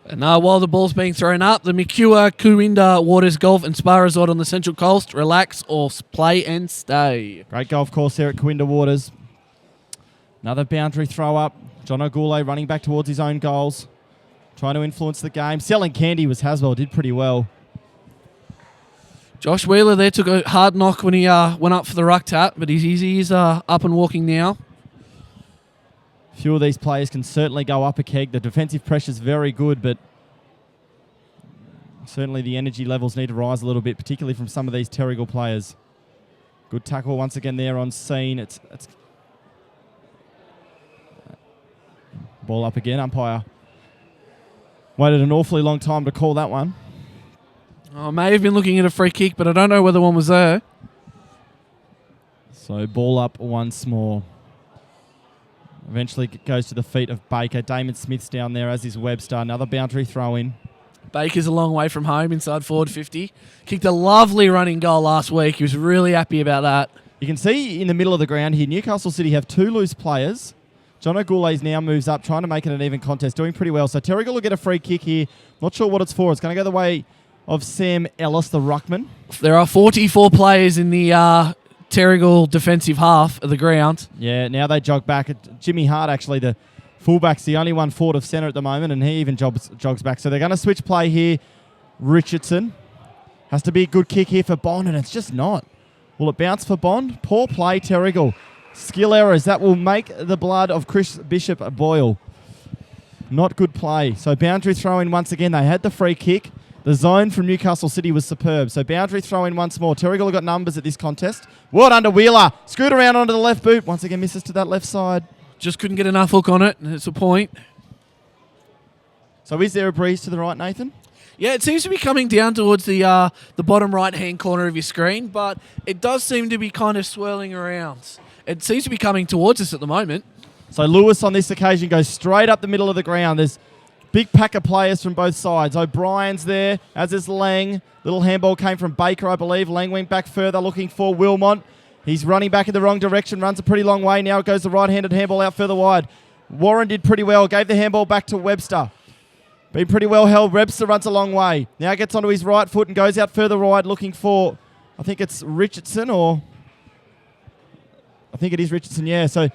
Speaker 3: And while the ball's being thrown up, the Mikua Kuinda Waters Golf and Spa Resort on the Central Coast. Relax or play and stay.
Speaker 2: Great golf course there at Kuinda Waters. Another boundary throw up. John O'Goulay running back towards his own goals. Trying to influence the game. Selling candy was Haswell. Did pretty well.
Speaker 3: Josh Wheeler there took a hard knock when he went up for the ruck tap, but he's up and walking now.
Speaker 2: A few of these players can certainly go up a keg. The defensive pressure's very good, but certainly the energy levels need to rise a little bit, particularly from some of these Terrigal players. Good tackle once again there on scene. It's ball up again. Umpire waited an awfully long time to call that one.
Speaker 3: I may have been looking at a free kick, but I don't know whether one was there.
Speaker 2: So ball up once more. Eventually goes to the feet of Baker. Damon Smith's down there, as is Webster. Another boundary throw in.
Speaker 3: Baker's a long way from home, inside forward 50. Kicked a lovely running goal last week. He was really happy about that.
Speaker 2: You can see in the middle of the ground here, Newcastle City have 2 loose players. John O'Goulet now moves up, trying to make it an even contest, doing pretty well. So Terrigal will get a free kick here. Not sure what it's for. It's going to go the way of Sam Ellis, the ruckman.
Speaker 3: There are 44 players in the Terrigal defensive half of the ground.
Speaker 2: Yeah, now they jog back. Jimmy Hart, actually, the fullback's the only one forward of centre at the moment, and he even jogs back. So they're going to switch play here. Richardson. Has to be a good kick here for Bond, and it's just not. Will it bounce for Bond? Poor play, Terrigal. Skill errors. That will make the blood of Chris Bishop boil. Not good play. So boundary throw in once again. They had the free kick. The zone from Newcastle City was superb. So boundary throw in once more. Terrigal have got numbers at this contest. Ward under Wheeler. Screwed around onto the left boot. Once again misses to that left side.
Speaker 3: Just couldn't get enough hook on it, and it's a point.
Speaker 2: So is there a breeze to the right, Nathan?
Speaker 3: Yeah, it seems to be coming down towards the bottom right-hand corner of your screen, but it does seem to be kind of swirling around. It seems to be coming towards us at the moment.
Speaker 2: So Lewis on this occasion goes straight up the middle of the ground. There's big pack of players from both sides. O'Brien's there, as is Lang. Little handball came from Baker, I believe. Lang went back further looking for Wilmot. He's running back in the wrong direction, runs a pretty long way. Now it goes the right-handed handball out further wide. Warren did pretty well, gave the handball back to Webster. Been pretty well held. Webster runs a long way. Now gets onto his right foot and goes out further wide looking for, I think it's Richardson or... I think it is Richardson, yeah. So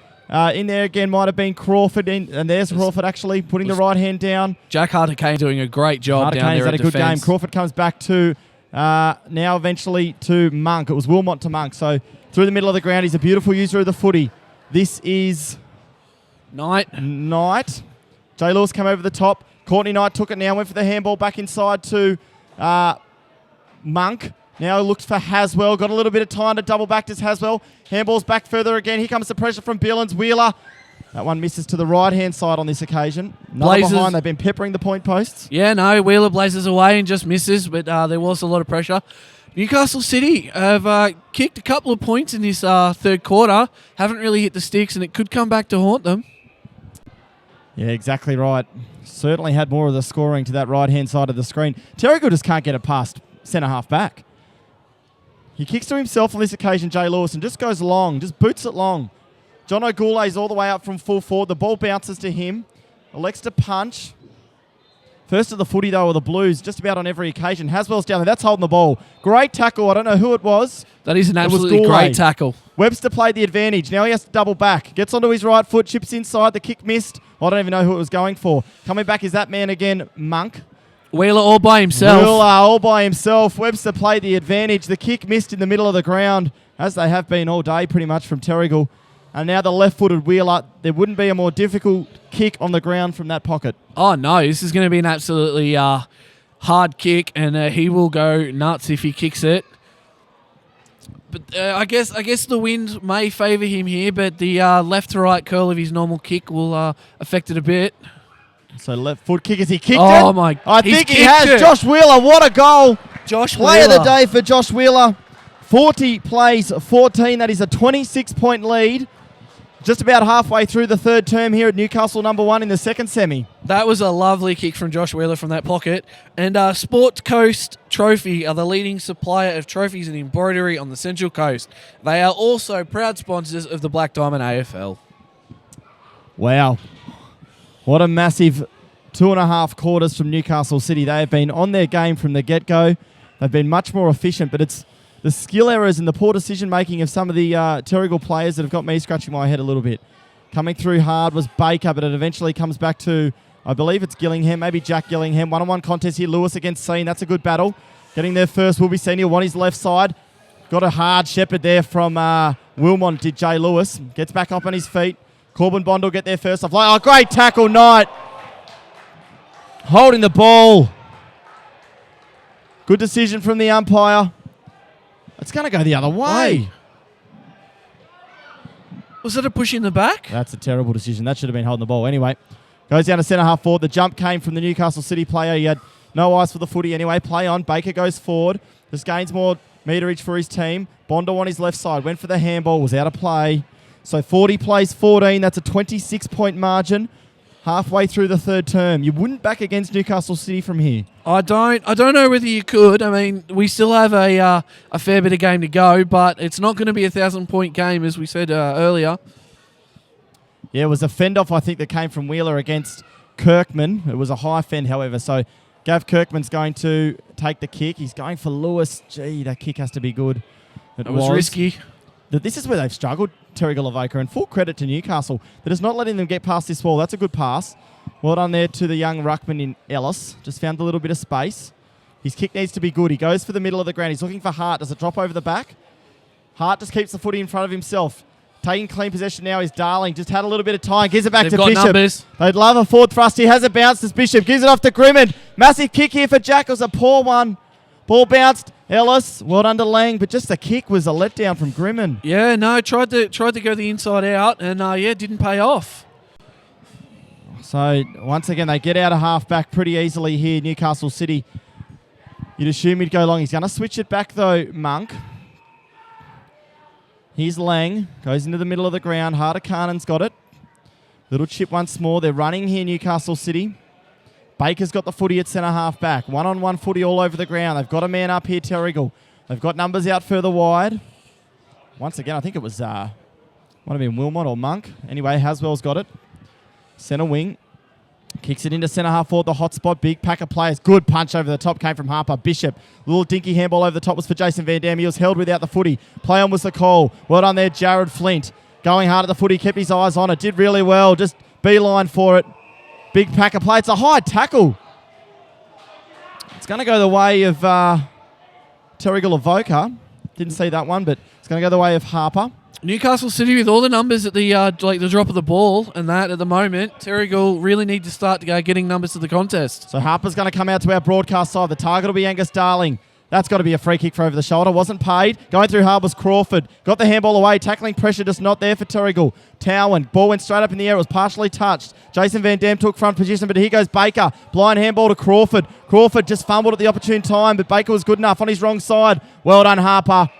Speaker 2: in there again might have been Crawford, and there's Crawford actually putting the right hand down.
Speaker 3: Jack Harder-Kane doing a great job down there
Speaker 2: had
Speaker 3: at
Speaker 2: a good
Speaker 3: defence.
Speaker 2: game. Crawford comes back to now eventually to Monk. It was Wilmot to Monk. So through the middle of the ground, he's a beautiful user of the footy. This is
Speaker 3: Knight.
Speaker 2: Jay Lewis came over the top. Courtney Knight took it now, went for the handball back inside to Monk. Now looks for Haswell. Got a little bit of time to double back to Haswell. Handball's back further again. Here comes the pressure from Billings. Wheeler. That one misses to the right-hand side on this occasion. Another behind. They've been peppering the point posts.
Speaker 3: Yeah, no, Wheeler blazes away and just misses, but there was a lot of pressure. Newcastle City have kicked a couple of points in this third quarter. Haven't really hit the sticks, and it could come back to haunt them.
Speaker 2: Yeah, exactly right. Certainly had more of the scoring to that right-hand side of the screen. Terrigal just can't get it past centre-half back. He kicks to himself on this occasion, Jay Lewis, and just goes long, just boots it long. John O'Goulet's all the way up from full forward. The ball bounces to him. Elects to punch. First of the footy, though, are the Blues, just about on every occasion. Haswell's down there. That's holding the ball. Great tackle. I don't know who it was.
Speaker 3: That is an absolutely great tackle.
Speaker 2: Webster played the advantage. Now he has to double back. Gets onto his right foot, chips inside. The kick missed. I don't even know who it was going for. Coming back is that man again, Monk.
Speaker 3: Wheeler all by himself.
Speaker 2: Wheeler all by himself. Webster played the advantage. The kick missed in the middle of the ground, as they have been all day pretty much from Terrigal. And now the left-footed Wheeler. There wouldn't be a more difficult kick on the ground from that pocket.
Speaker 3: Oh, no. This is going to be an absolutely hard kick, and he will go nuts if he kicks it. But I guess the wind may favour him here, but the left-to-right curl of his normal kick will affect it a bit.
Speaker 2: So left foot kick as he kicked it.
Speaker 3: Oh, my.
Speaker 2: I think he has. It. Josh Wheeler, what a goal. Play of the day for Josh Wheeler. 40 plays, 14. That is a 26-point lead. Just about halfway through the third term here at Newcastle #1 in the second semi.
Speaker 3: That was a lovely kick from Josh Wheeler from that pocket. And Sport Coast Trophy are the leading supplier of trophies and embroidery on the Central Coast. They are also proud sponsors of the Black Diamond AFL.
Speaker 2: Wow. What a massive 2.5 quarters from Newcastle City. They have been on their game from the get-go. They've been much more efficient, but it's the skill errors and the poor decision-making of some of the Terrigal players that have got me scratching my head a little bit. Coming through hard was Baker, but it eventually comes back to, I believe it's Gillingham, maybe Jack Gillingham. One-on-one contest here, Lewis against Sean. That's a good battle. Getting there first will be Sean. He'll want his left side. Got a hard shepherd there from Wilmot, did Jay Lewis. Gets back up on his feet. Corbin Bond will get there first off. Oh, great tackle, Knight. Holding the ball. Good decision from the umpire. It's going to go the other way.
Speaker 3: Was that a push in the back?
Speaker 2: That's a terrible decision. That should have been holding the ball. Anyway, goes down to centre-half forward. The jump came from the Newcastle City player. He had no eyes for the footy anyway. Play on. Baker goes forward. Just gains more meterage for his team. Bondo on his left side. Went for the handball. Was out of play. So 40 plays 14. That's a 26-point margin halfway through the third term. You wouldn't back against Newcastle City from here.
Speaker 3: I don't know whether you could. I mean, we still have a fair bit of game to go, but it's not going to be a 1,000-point game, as we said earlier.
Speaker 2: Yeah, it was a fend-off, I think, that came from Wheeler against Kirkman. It was a high fend, however. So Gav Kirkman's going to take the kick. He's going for Lewis. Gee, that kick has to be good.
Speaker 3: It was risky.
Speaker 2: This is where they've struggled, Terrigal, Avoca, and full credit to Newcastle that is not letting them get past this wall. That's a good pass. Well done there to the young ruckman in Ellis. Just found a little bit of space. His kick needs to be good. He goes for the middle of the ground. He's looking for Hart. Does it drop over the back? Hart just keeps the footy in front of himself. Taking clean possession now is Darling. Just had a little bit of time. Gives it back to Bishop.
Speaker 3: Numbers.
Speaker 2: They'd love a forward thrust. He has it bounced as Bishop. Gives it off to Grimond. Massive kick here for Jackals. A poor one. Ball bounced. Ellis. Well done to Lang. But just the kick was a letdown from Grimond.
Speaker 3: Yeah, no, tried to go the inside out and, didn't pay off.
Speaker 2: So, once again, they get out of half-back pretty easily here, Newcastle City. You'd assume he'd go long. He's going to switch it back, though, Monk. Here's Lang. Goes into the middle of the ground. Harder-Karnan's got it. Little chip once more. They're running here, Newcastle City. Baker's got the footy at centre half-back. One-on-one footy all over the ground. They've got a man up here, Terrigal. They've got numbers out further wide. Once again, I think it was, might have been Wilmot or Monk. Anyway, Haswell's got it. Centre wing. Kicks it into centre half forward, the hot spot. Big pack of players. Good punch over the top came from Harper. Bishop. Little dinky handball over the top was for Jason Van Dam. He was held without the footy. Play on was the call. Well done there, Jared Flint. Going hard at the footy. Kept his eyes on it. Did really well. Just beeline for it. Big pack of play. It's a high tackle. It's going to go the way of Terrigal Avoca. Didn't see that one, but it's going to go the way of Harper.
Speaker 3: Newcastle City with all the numbers at the the drop of the ball and that at the moment. Terrigal really need to start to go getting numbers to the contest.
Speaker 2: So Harper's going to come out to our broadcast side. The target will be Angus Darling. That's got to be a free kick for over the shoulder. Wasn't paid. Going through Harbour's Crawford. Got the handball away. Tackling pressure just not there for Terrigal. Towan. Ball went straight up in the air. It was partially touched. Jason Van Dam took front position, but here goes Baker. Blind handball to Crawford. Crawford just fumbled at the opportune time, but Baker was good enough on his wrong side. Well done, Harper.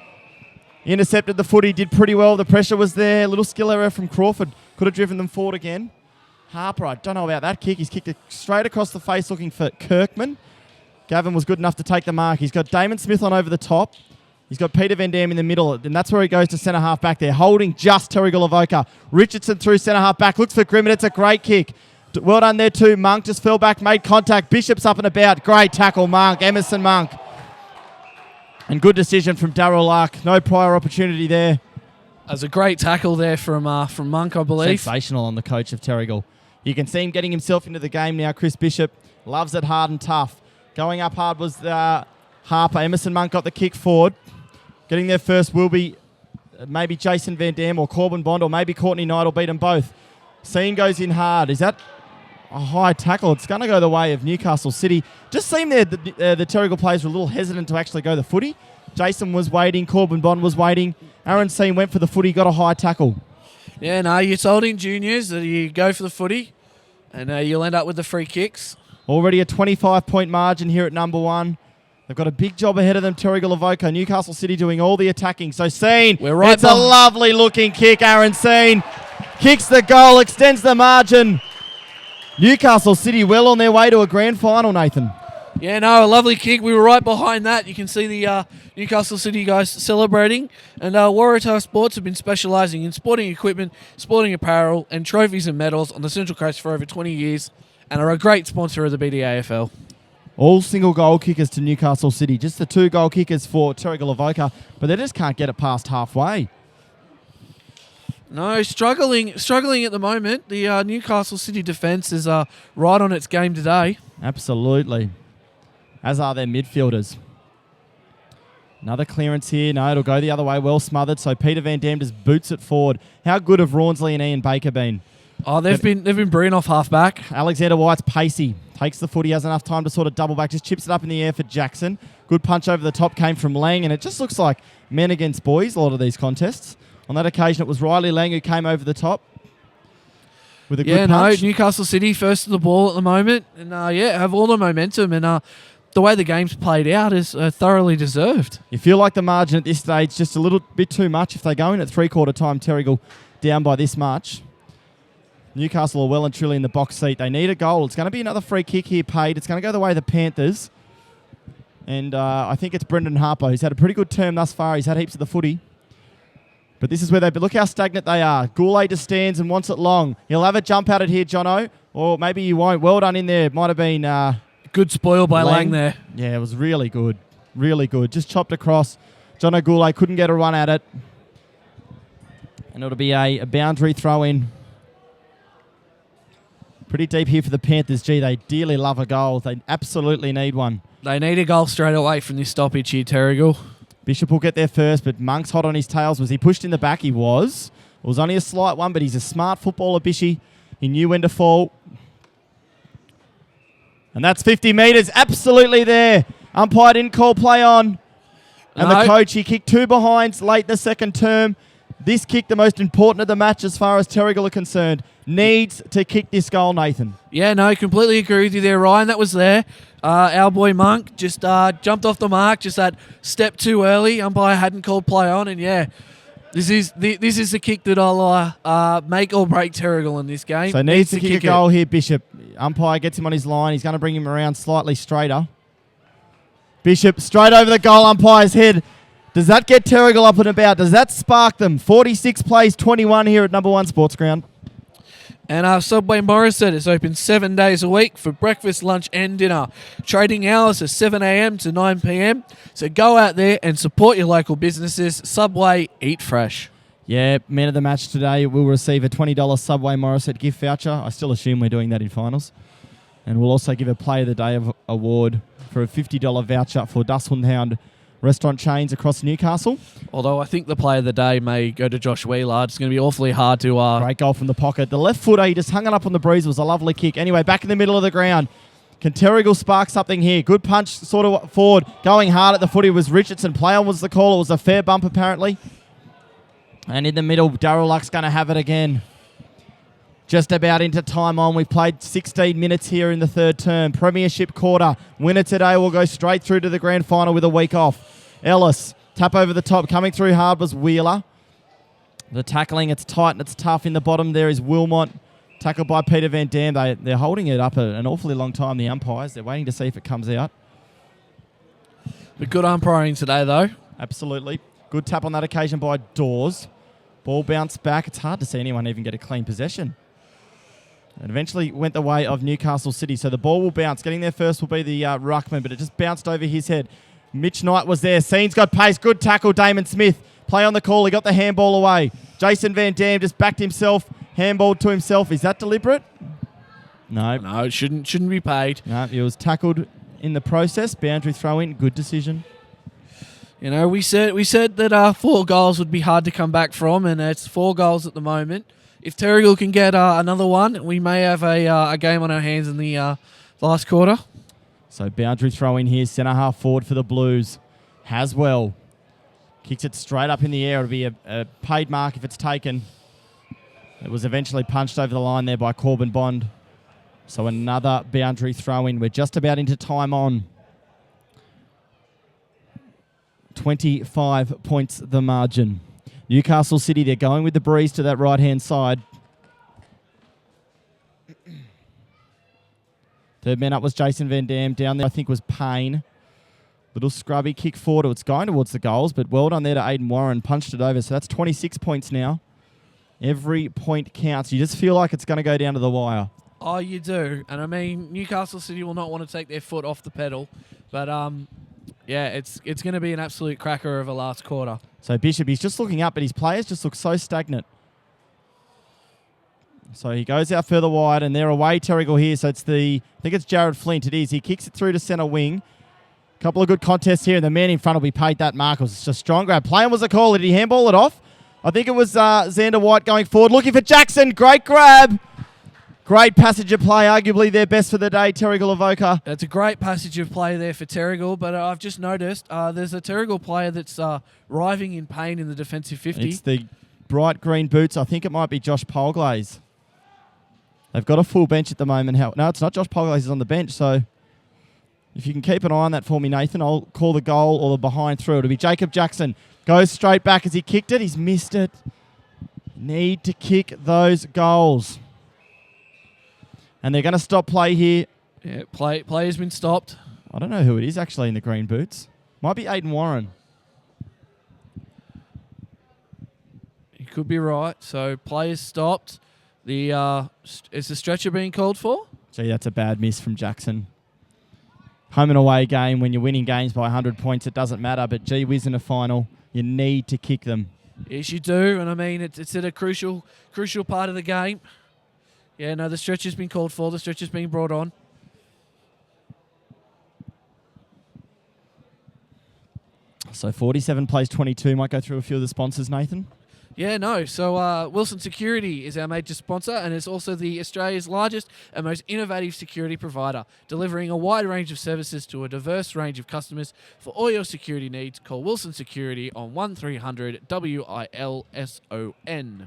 Speaker 2: Intercepted the footy. Did pretty well. The pressure was there. Little skill error from Crawford. Could have driven them forward again. Harper, I don't know about that kick. He's kicked it straight across the face looking for Kirkman. Gavin was good enough to take the mark. He's got Damon Smith on over the top. He's got Peter Van Dam in the middle, and that's where he goes to centre half back there, holding just Terrigal Avoca. Richardson through centre half back, looks for Grimond. It's a great kick. Well done there too. Monk just fell back, made contact. Bishop's up and about. Great tackle, Monk. Emerson Monk. And good decision from Darryl Lark. No prior opportunity there.
Speaker 3: That's a great tackle there from Monk, I believe.
Speaker 2: Sensational on the coach of Terrigal. You can see him getting himself into the game now. Chris Bishop loves it hard and tough. Going up hard was Harper. Emerson Monk got the kick forward. Getting there first will be maybe Jason Van Dam or Corbin Bond or maybe Courtney Knight will beat them both. Scene goes in hard. Is that a high tackle? It's going to go the way of Newcastle City. Just seemed there the Terrigal players were a little hesitant to actually go the footy. Jason was waiting. Corbin Bond was waiting. Aaron Scene went for the footy, got a high tackle.
Speaker 3: Yeah, no, you told in juniors that you go for the footy and you'll end up with the free kicks.
Speaker 2: Already a 25-point margin here at number one. They've got a big job ahead of them, Terrigal Avoca. Newcastle City doing all the attacking. So Scene,
Speaker 3: we're right.
Speaker 2: It's a lovely looking kick. Aaron Scene kicks the goal, extends the margin. Newcastle City well on their way to a grand final, Nathan.
Speaker 3: Yeah, no, a lovely kick. We were right behind that. You can see the Newcastle City guys celebrating. And Waratah Sports have been specialising in sporting equipment, sporting apparel, and trophies and medals on the Central Coast for over 20 years and are a great sponsor of the BDAFL.
Speaker 2: All single goal kickers to Newcastle City. Just the 2 goal kickers for Terrigal Avoca, but they just can't get it past halfway.
Speaker 3: No, struggling at the moment. The Newcastle City defence is right on its game today.
Speaker 2: Absolutely. As are their midfielders. Another clearance here. No, it'll go the other way. Well smothered. So Peter Van Dam just boots it forward. How good have Rawnsley and Ian Baker been?
Speaker 3: Oh, they've been brilliant off half-back.
Speaker 2: Alexander White's pacey. Takes the footy, has enough time to sort of double back. Just chips it up in the air for Jackson. Good punch over the top came from Lang, and it just looks like men against boys, a lot of these contests. On that occasion, it was Riley Lang who came over the top with a good punch.
Speaker 3: No, Newcastle City first to the ball at the moment. And, have all the momentum. And the way the game's played out is thoroughly deserved.
Speaker 2: You feel like the margin at this stage just a little bit too much if they go in at three-quarter time, Terrigal. down by this much. Newcastle are well and truly in the box seat. They need a goal. It's going to be another free kick here paid. It's going to go the way of the Panthers. And I think it's Brendan Harper, who's had a pretty good term thus far. He's had heaps of the footy. But this is where look how stagnant they are. Goulet just stands and wants it long. He'll have a jump at it here, Jono. Or maybe he won't. Well done in there. It might have been...
Speaker 3: good spoil by Lang there.
Speaker 2: Yeah, it was really good. Really good. Just chopped across. Jono Goulet couldn't get a run at it. And it'll be a boundary throw in. Pretty deep here for the Panthers. Gee, they dearly love a goal. They absolutely need one.
Speaker 3: They need a goal straight away from this stoppage here, Terrigal.
Speaker 2: Bishop will get there first, but Monk's hot on his tails. Was he pushed in the back? He was. It was only a slight one, but he's a smart footballer, Bishy. He knew when to fall. And that's 50 metres. Absolutely there. Umpire didn't call play on. And the coach, he kicked 2 behinds late in the second term. This kick, the most important of the match as far as Terrigal are concerned, needs to kick this goal, Nathan.
Speaker 3: Yeah, no, completely agree with you there, Ryan. That was there. Our boy Monk just jumped off the mark, just that step too early. Umpire hadn't called play on, and yeah, this is the kick that'll make or break Terrigal in this game.
Speaker 2: So needs to kick a goal here, Bishop. Umpire gets him on his line. He's going to bring him around slightly straighter. Bishop straight over the goal umpire's head. Does that get Terrigal up and about? Does that spark them? 46 plays 21 here at Number 1 Sports Ground.
Speaker 3: And our Subway Morrison is open 7 days a week for breakfast, lunch and dinner. Trading hours are 7 a.m. to 9 p.m. So go out there and support your local businesses. Subway, eat fresh.
Speaker 2: Yeah, man of the match today will receive a $20 Subway Morrison gift voucher. I still assume we're doing that in finals. And we'll also give a Player of the Day award for a $50 voucher for Dusthound restaurant chains across Newcastle.
Speaker 3: Although I think the Player of the Day may go to Josh Wheeler. It's going to be awfully hard to...
Speaker 2: Great goal from the pocket. The left footer, he just hung it up on the breeze. It was a lovely kick. Anyway, back in the middle of the ground. Can Terrigal spark something here? Good punch sort of forward. Going hard at the footy was Richardson. Play on was the call. It was a fair bump apparently. And in the middle, Darryl Luck's going to have it again. Just about into time on. We've played 16 minutes here in the third term. Premiership quarter. Winner today will go straight through to the grand final with a week off. Ellis, tap over the top. Coming through hard was Wheeler. The tackling, it's tight and it's tough. In the bottom there is Wilmot. Tackled by Peter Van Dam. They're holding it up an awfully long time, the umpires. They're waiting to see if it comes out.
Speaker 3: But good umpiring today, though.
Speaker 2: Absolutely. Good tap on that occasion by Dawes. Ball bounced back. It's hard to see anyone even get a clean possession. It eventually went the way of Newcastle City. So the ball will bounce. Getting there first will be the ruckman, but it just bounced over his head. Mitch Knight was there. Scene's got pace. Good tackle, Damon Smith. Play on the call. He got the handball away. Jason Van Dam just backed himself. Handballed to himself. Is that deliberate? No.
Speaker 3: No, it shouldn't be paid.
Speaker 2: No, he was tackled in the process. Boundary throw in. Good decision.
Speaker 3: You know, we said that 4 goals would be hard to come back from, and it's 4 goals at the moment. If Terrigal can get another one, we may have a game on our hands in the last quarter.
Speaker 2: So boundary throw in here. Centre half forward for the Blues. Haswell kicks it straight up in the air. It'll be a paid mark if it's taken. It was eventually punched over the line there by Corbin Bond. So another boundary throw in. We're just about into time on. 25 points the margin. Newcastle City, they're going with the breeze to that right-hand side. Third man up was Jason Van Dam. Down there, I think, was Payne. Little scrubby kick forward. It's going towards the goals, but well done there to Aidan Warren. Punched it over. So that's 26 points now. Every point counts. You just feel like it's going to go down to the wire.
Speaker 3: Oh, you do. And I mean, Newcastle City will not want to take their foot off the pedal. But, yeah, it's going to be an absolute cracker of a last quarter.
Speaker 2: So Bishop, he's just looking up, but his players just look so stagnant. So he goes out further wide, and they're away Terrigal here. So it's I think it's Jared Flint. It is. He kicks it through to centre wing. Couple of good contests here, and the man in front will be paid that mark. It was just a strong grab. Playing was a call. Did he handball it off? I think it was Xander White going forward. Looking for Jackson. Great grab. Great passage of play. Arguably their best for the day, Terrigal Avoca.
Speaker 3: It's a great passage of play there for Terrigal, but I've just noticed there's a Terrigal player that's writhing in pain in the defensive 50.
Speaker 2: It's the bright green boots. I think it might be Josh Polglaze. They've got a full bench at the moment. No, it's not Josh Polglaze. He's on the bench, so if you can keep an eye on that for me, Nathan, I'll call the goal or the behind through. It'll be Jacob Jackson. Goes straight back as he kicked it. He's missed it. Need to kick those goals. And they're going to stop play here.
Speaker 3: Yeah, play has been stopped.
Speaker 2: I don't know who it is actually in the green boots. Might be Aidan Warren.
Speaker 3: You could be right. So play is stopped. Is the stretcher being called for?
Speaker 2: Gee, that's a bad miss from Jackson. Home and away game, when you're winning games by 100 points, it doesn't matter. But gee whiz, in a final, you need to kick them.
Speaker 3: Yes, you do. And I mean, it's at a crucial part of the game. Yeah, no, the stretcher's been called for. The stretcher's being brought on.
Speaker 2: So 47 plays 22. Might go through a few of the sponsors, Nathan.
Speaker 3: Yeah, no. So Wilson Security is our major sponsor, and it's also the Australia's largest and most innovative security provider, delivering a wide range of services to a diverse range of customers. For all your security needs, call Wilson Security on 1300 WILSON.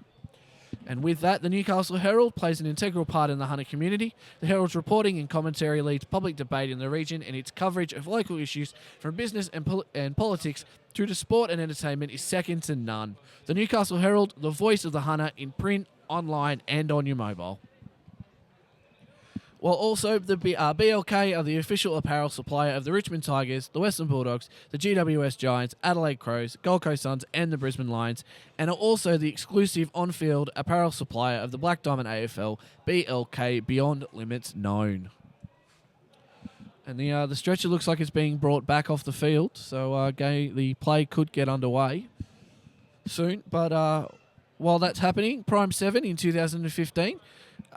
Speaker 3: And with that, the Newcastle Herald plays an integral part in the Hunter community. The Herald's reporting and commentary leads public debate in the region, and its coverage of local issues from business and politics through to sport and entertainment is second to none. The Newcastle Herald, the voice of the Hunter in print, online and on your mobile. While also the BLK are the official apparel supplier of the Richmond Tigers, the Western Bulldogs, the GWS Giants, Adelaide Crows, Gold Coast Suns and the Brisbane Lions, and are also the exclusive on-field apparel supplier of the Black Diamond AFL, BLK Beyond Limits Known. And the stretcher looks like it's being brought back off the field, so the play could get underway soon. But while that's happening, Prime 7 in 2015...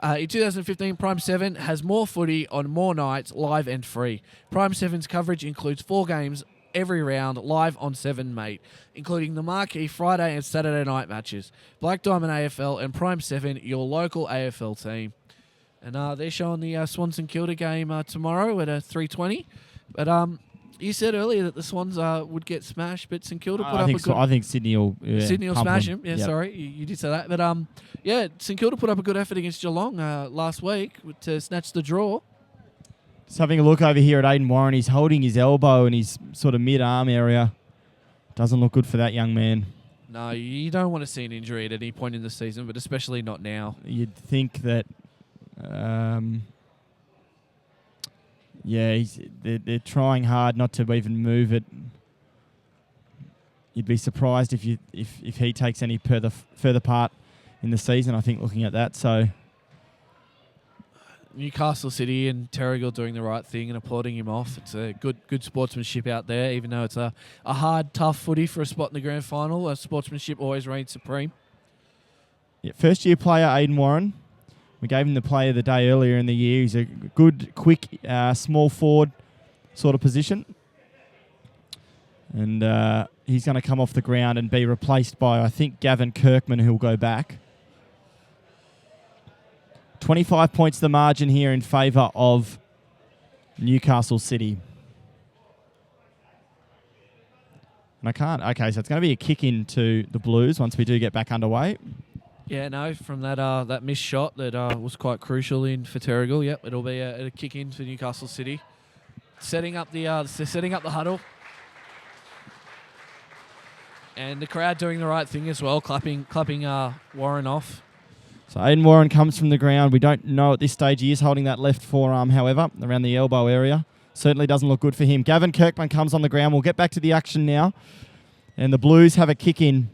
Speaker 3: in 2015, Prime 7 has more footy on more nights, live and free. Prime 7's coverage includes 4 games every round, live on 7 Mate, including the marquee Friday and Saturday night matches. Black Diamond AFL and Prime 7, your local AFL team. And they're showing the Swans and Kilda game tomorrow at 3:20. But you said earlier that the Swans would get smashed, but St Kilda put up a good...
Speaker 2: I think Sydney will
Speaker 3: smash him. Yeah,
Speaker 2: Yep.
Speaker 3: sorry, you did say that. But yeah, St Kilda put up a good effort against Geelong last week to snatch the draw.
Speaker 2: Just having a look over here at Aidan Warren. He's holding his elbow in his sort of mid-arm area. Doesn't look good for that young man.
Speaker 3: No, you don't want to see an injury at any point in the season, but especially not now.
Speaker 2: You'd think that... they're trying hard not to even move it. You'd be surprised if he takes any further part in the season, I think, looking at that. So
Speaker 3: Newcastle City and Terrigal doing the right thing and applauding him off. It's a good sportsmanship out there, even though it's a hard, tough footy for a spot in the grand final. Sportsmanship always reigns supreme.
Speaker 2: Yeah, first-year player Aidan Warren. We gave him the player of the day earlier in the year. He's a good, quick, small forward sort of position. And he's going to come off the ground and be replaced by, I think, Gavin Kirkman, who'll go back. 25 points the margin here in favour of Newcastle City. And I can't... Okay, so it's going to be a kick into the Blues once we do get back underway.
Speaker 3: Yeah, no, from that missed shot that was quite crucial in for Terrigal. Yep, it'll be a kick in for Newcastle City, setting up the huddle, and the crowd doing the right thing as well, clapping Warren off.
Speaker 2: So Aidan Warren comes from the ground. We don't know at this stage. He is holding that left forearm, however, around the elbow area. Certainly doesn't look good for him. Gavin Kirkman comes on the ground. We'll get back to the action now, and the Blues have a kick in.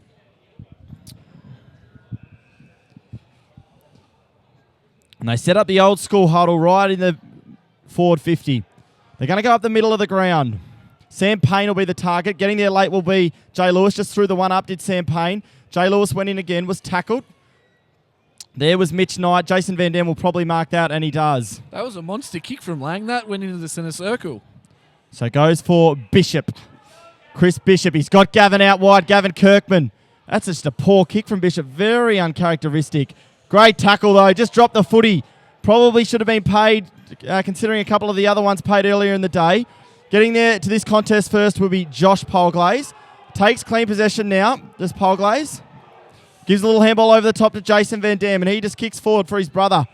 Speaker 2: And they set up the old school huddle right in the forward 50. They're going to go up the middle of the ground. Sam Payne will be the target. Getting there late will be Jay Lewis. Just threw the one up, did Sam Payne. Jay Lewis went in again, was tackled. There was Mitch Knight. Jason Van Dam will probably mark that, and he does.
Speaker 3: That was a monster kick from Lang. That went into the centre circle.
Speaker 2: So goes for Bishop. Chris Bishop. He's got Gavin out wide. Gavin Kirkman. That's just a poor kick from Bishop. Very uncharacteristic. Great tackle, though. Just dropped the footy. Probably should have been paid, considering a couple of the other ones paid earlier in the day. Getting there to this contest first will be Josh Polglaze. Takes clean possession now. Does Polglaze. Gives a little handball over the top to Jason Van Dam, and he just kicks forward for his brother.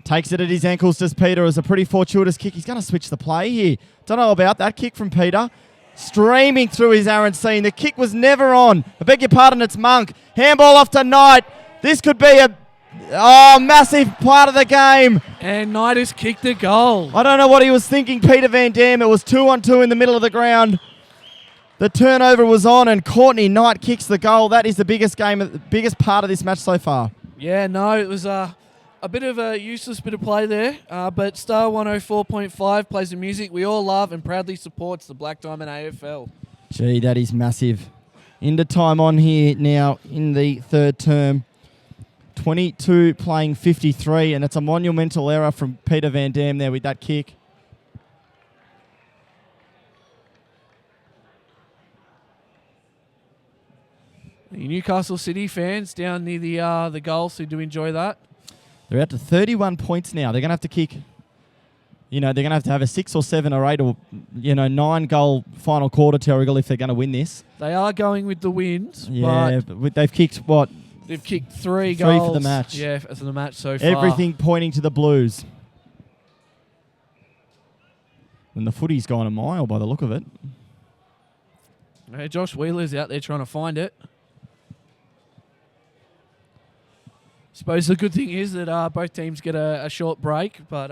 Speaker 2: Takes it at his ankles, does Peter. It was a pretty fortuitous kick. He's going to switch the play here. Don't know about that kick from Peter. Streaming through his Aaron Scene. The kick was never on. I beg your pardon, it's Monk. Handball off to Knight. This could be a massive part of the game.
Speaker 3: And Knight has kicked the goal.
Speaker 2: I don't know what he was thinking, Peter Van Dam. It was 2-on-2 in the middle of the ground. The turnover was on, and Courtney Knight kicks the goal. That is the biggest part of this match so far.
Speaker 3: Yeah, no, it was a bit of a useless bit of play there, but Star 104.5 plays the music we all love and proudly supports the Black Diamond AFL.
Speaker 2: Gee, that is massive. Into time on here now in the third term. 22 playing 53, and it's a monumental error from Peter Van Dam there with that kick.
Speaker 3: The Newcastle City fans down near the goal, so do enjoy that.
Speaker 2: They're out to 31 points now. They're going to have to kick, they're going to have a 6 or 7 or 8 or, 9 goal final quarter, Terrigal, if they're going to win this.
Speaker 3: They are going with the wins.
Speaker 2: Yeah, but they've kicked what?
Speaker 3: They've kicked 3 goals.
Speaker 2: 3 for the match.
Speaker 3: Yeah, for the match so far.
Speaker 2: Everything pointing to the Blues. And the footy's gone a mile by the look of it.
Speaker 3: Hey, Josh Wheeler's out there trying to find it. Suppose the good thing is that both teams get a short break, but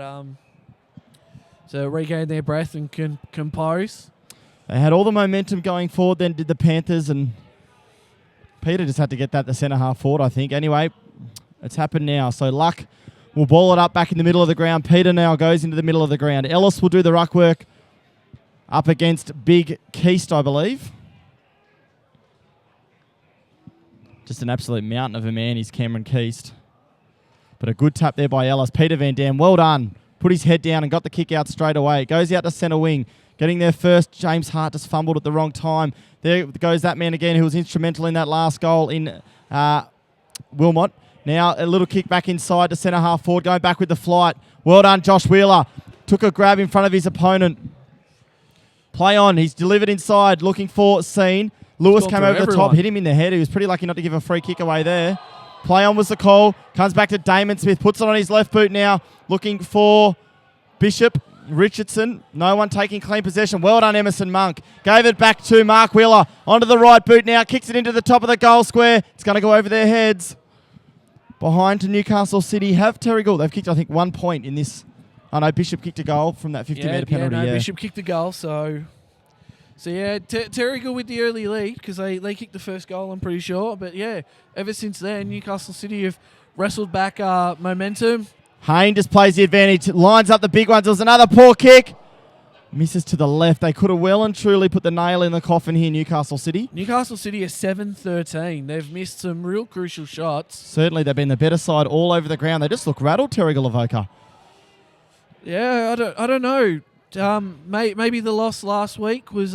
Speaker 3: to regain their breath and can compose.
Speaker 2: They had all the momentum going forward, then did the Panthers, and Peter just had to get that the centre half forward, I think. Anyway, it's happened now. So Luck will ball it up back in the middle of the ground. Peter now goes into the middle of the ground. Ellis will do the ruck work up against Big Keast, I believe. Just an absolute mountain of a man is Cameron Keast. But a good tap there by Ellis. Peter Van Dam, well done. Put his head down and got the kick out straight away. It goes out to centre wing. Getting there first, James Hart just fumbled at the wrong time. There goes that man again who was instrumental in that last goal in Wilmot. Now a little kick back inside to centre half forward, going back with the flight. Well done, Josh Wheeler. Took a grab in front of his opponent. Play on. He's delivered inside, looking for Scene. Lewis came over the top, hit him in the head. He was pretty lucky not to give a free kick away there. Play on was the call. Comes back to Damon Smith. Puts it on his left boot now. Looking for Bishop. Richardson. No one taking clean possession. Well done, Emerson Monk. Gave it back to Mark Wheeler. Onto the right boot now. Kicks it into the top of the goal square. It's going to go over their heads. Behind to Newcastle City. Have Terrigal. They've kicked, I think, 1 point in this. Oh, no, Bishop kicked a goal from that 50-metre penalty.
Speaker 3: Yeah, Bishop kicked the goal, so yeah, Terrigal with the early lead because they kicked the first goal, I'm pretty sure. But yeah, ever since then, Newcastle City have wrestled back momentum.
Speaker 2: Hayne just plays the advantage, lines up the big ones. There was another poor kick. Misses to the left. They could have well and truly put the nail in the coffin here, Newcastle City.
Speaker 3: Newcastle City are 7-13. They've missed some real crucial shots.
Speaker 2: Certainly, they've been the better side all over the ground. They just look rattled, Terrigal, Avoca.
Speaker 3: Yeah, I don't know. Maybe the loss last week was...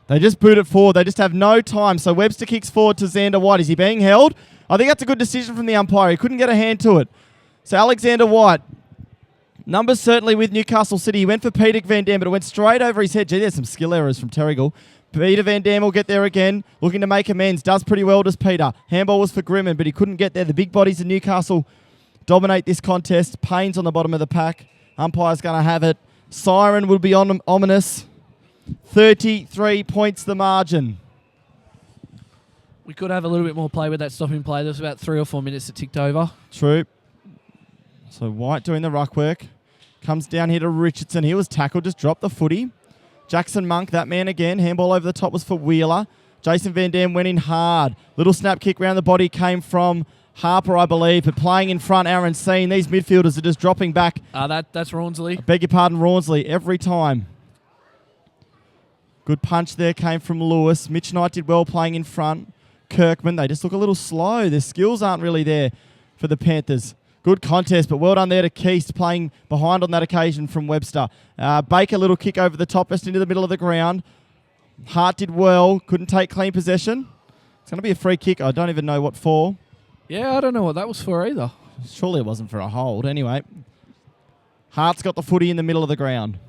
Speaker 2: They just boot it forward. They just have no time. So Webster kicks forward to Xander White. Is he being held? I think that's a good decision from the umpire. He couldn't get a hand to it. So Alexander White, numbers certainly with Newcastle City. He went for Peter Van Dam, but it went straight over his head. Gee, there's some skill errors from Terrigal. Peter Van Dam will get there again, looking to make amends. Does pretty well, does Peter. Handball was for Grimman, but he couldn't get there. The big bodies of Newcastle dominate this contest. Payne's on the bottom of the pack. Umpire's going to have it. Siren will be ominous. 33 points the margin.
Speaker 3: We could have a little bit more play with that stopping play. There was about 3 or 4 minutes that ticked over.
Speaker 2: True. So White doing the ruck work. Comes down here to Richardson. He was tackled, just dropped the footy. Jackson Monk, that man again. Handball over the top was for Wheeler. Jason Van Dam went in hard. Little snap kick round the body came from Harper, I believe, but playing in front, Aaron Seen. These midfielders are just dropping back.
Speaker 3: That's Rawnsley.
Speaker 2: I beg your pardon, Rawnsley, every time. Good punch there came from Lewis. Mitch Knight did well playing in front. Kirkman, they just look a little slow. Their skills aren't really there for the Panthers. Good contest, but well done there to Keast, playing behind on that occasion from Webster. Baker, little kick over the top, just into the middle of the ground. Hart did well, couldn't take clean possession. It's going to be a free kick. I don't even know what for.
Speaker 3: Yeah, I don't know what that was for either.
Speaker 2: Surely it wasn't for a hold. Anyway, Hart's got the footy in the middle of the ground.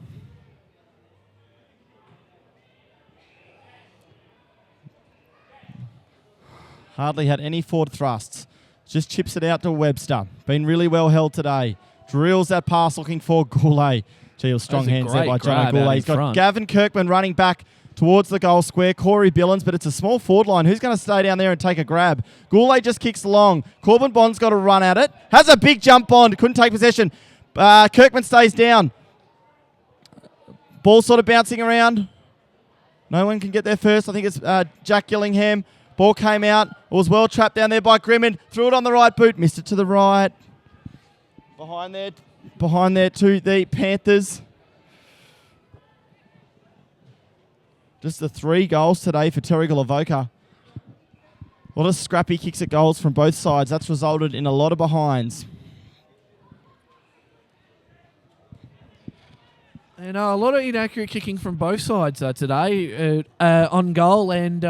Speaker 2: Hardly had any forward thrusts. Just chips it out to Webster. Been really well held today. Drills that pass looking for Goulet. Gee, strong hands there by John Goulet. He's got Gavin Kirkman running back towards the goal square. Corey Billins, but it's a small forward line. Who's going to stay down there and take a grab? Goulet just kicks long. Corbin Bond's got a run at it. Has a big jump Bond. Couldn't take possession. Kirkman stays down. Ball sort of bouncing around. No one can get there first. I think it's Jack Gillingham. Ball came out. It was well trapped down there by Grimond. Threw it on the right boot. Missed it to the right. Behind there to the Panthers. Just the 3 goals today for Terrigal Avoca. A lot of scrappy kicks at goals from both sides. That's resulted in a lot of behinds.
Speaker 3: And a lot of inaccurate kicking from both sides today on goal and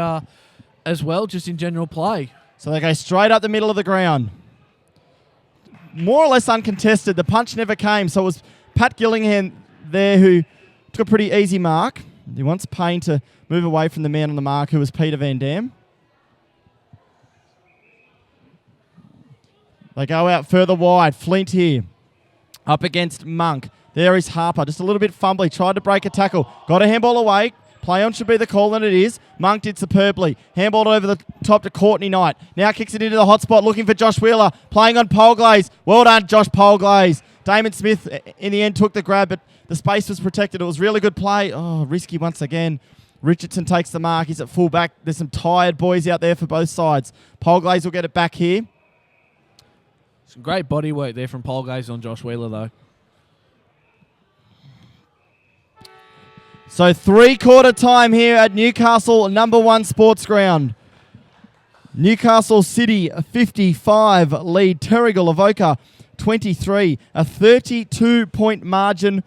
Speaker 3: as well just in general play.
Speaker 2: So they go straight up the middle of the ground. More or less uncontested. The punch never came. So it was Pat Gillingham there who took a pretty easy mark. He wants Payne to move away from the man on the mark, who was Peter Van Dam. They go out further wide. Flint here. Up against Monk. There is Harper. Just a little bit fumbly. Tried to break a tackle. Got a handball away. Play on should be the call, and it is. Monk did superbly. Handballed over the top to Courtney Knight. Now kicks it into the hot spot, looking for Josh Wheeler. Playing on Polglaze. Well done, Josh Polglaze. Damon Smith, in the end, took the grab, but the space was protected. It was really good play. Oh, risky once again. Richardson takes the mark. He's at full back. There's some tired boys out there for both sides. Polglaze will get it back here.
Speaker 3: Some great body work there from Polglaze on Josh Wheeler, though.
Speaker 2: So 3/4 time here at Newcastle number 1 sports ground. Newcastle City 55 lead Terrigal Avoca 23. A 32-point margin.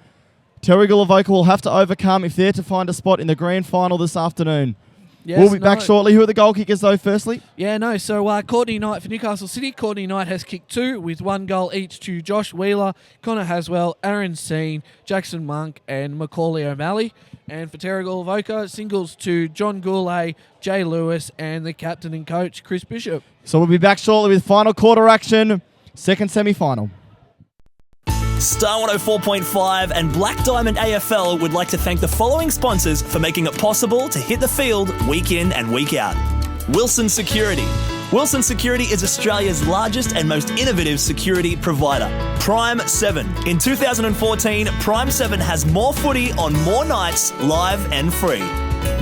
Speaker 2: Terrigal Avoca will have to overcome if they're to find a spot in the grand final this afternoon.
Speaker 3: Yes,
Speaker 2: we'll be back shortly. Who are the goal kickers though firstly?
Speaker 3: So Courtney Knight for Newcastle City. Courtney Knight has kicked 2 with 1 goal each to Josh Wheeler, Connor Haswell, Aaron Seen, Jackson Monk and Macaulay O'Malley. And for Terrigal Avoca, singles to John Goulet, Jay Lewis and the captain and coach Chris Bishop.
Speaker 2: So we'll be back shortly with final quarter action, second semi-final.
Speaker 5: Star 104.5 and Black Diamond AFL would like to thank the following sponsors for making it possible to hit the field week in and week out. Wilson Security. Wilson Security is Australia's largest and most innovative security provider. Prime 7. In 2014, Prime 7 has more footy on more nights, live and free.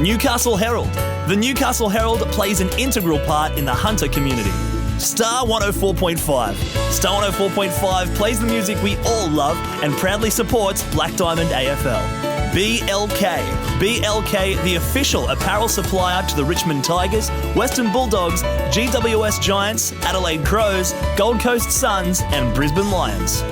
Speaker 5: Newcastle Herald. The Newcastle Herald plays an integral part in the hunter community. Star 104.5. Star 104.5 plays the music we all love and proudly supports Black Diamond AFL. BLK. BLK, the official apparel supplier to the Richmond Tigers, Western Bulldogs, GWS Giants, Adelaide Crows, Gold Coast Suns and Brisbane Lions.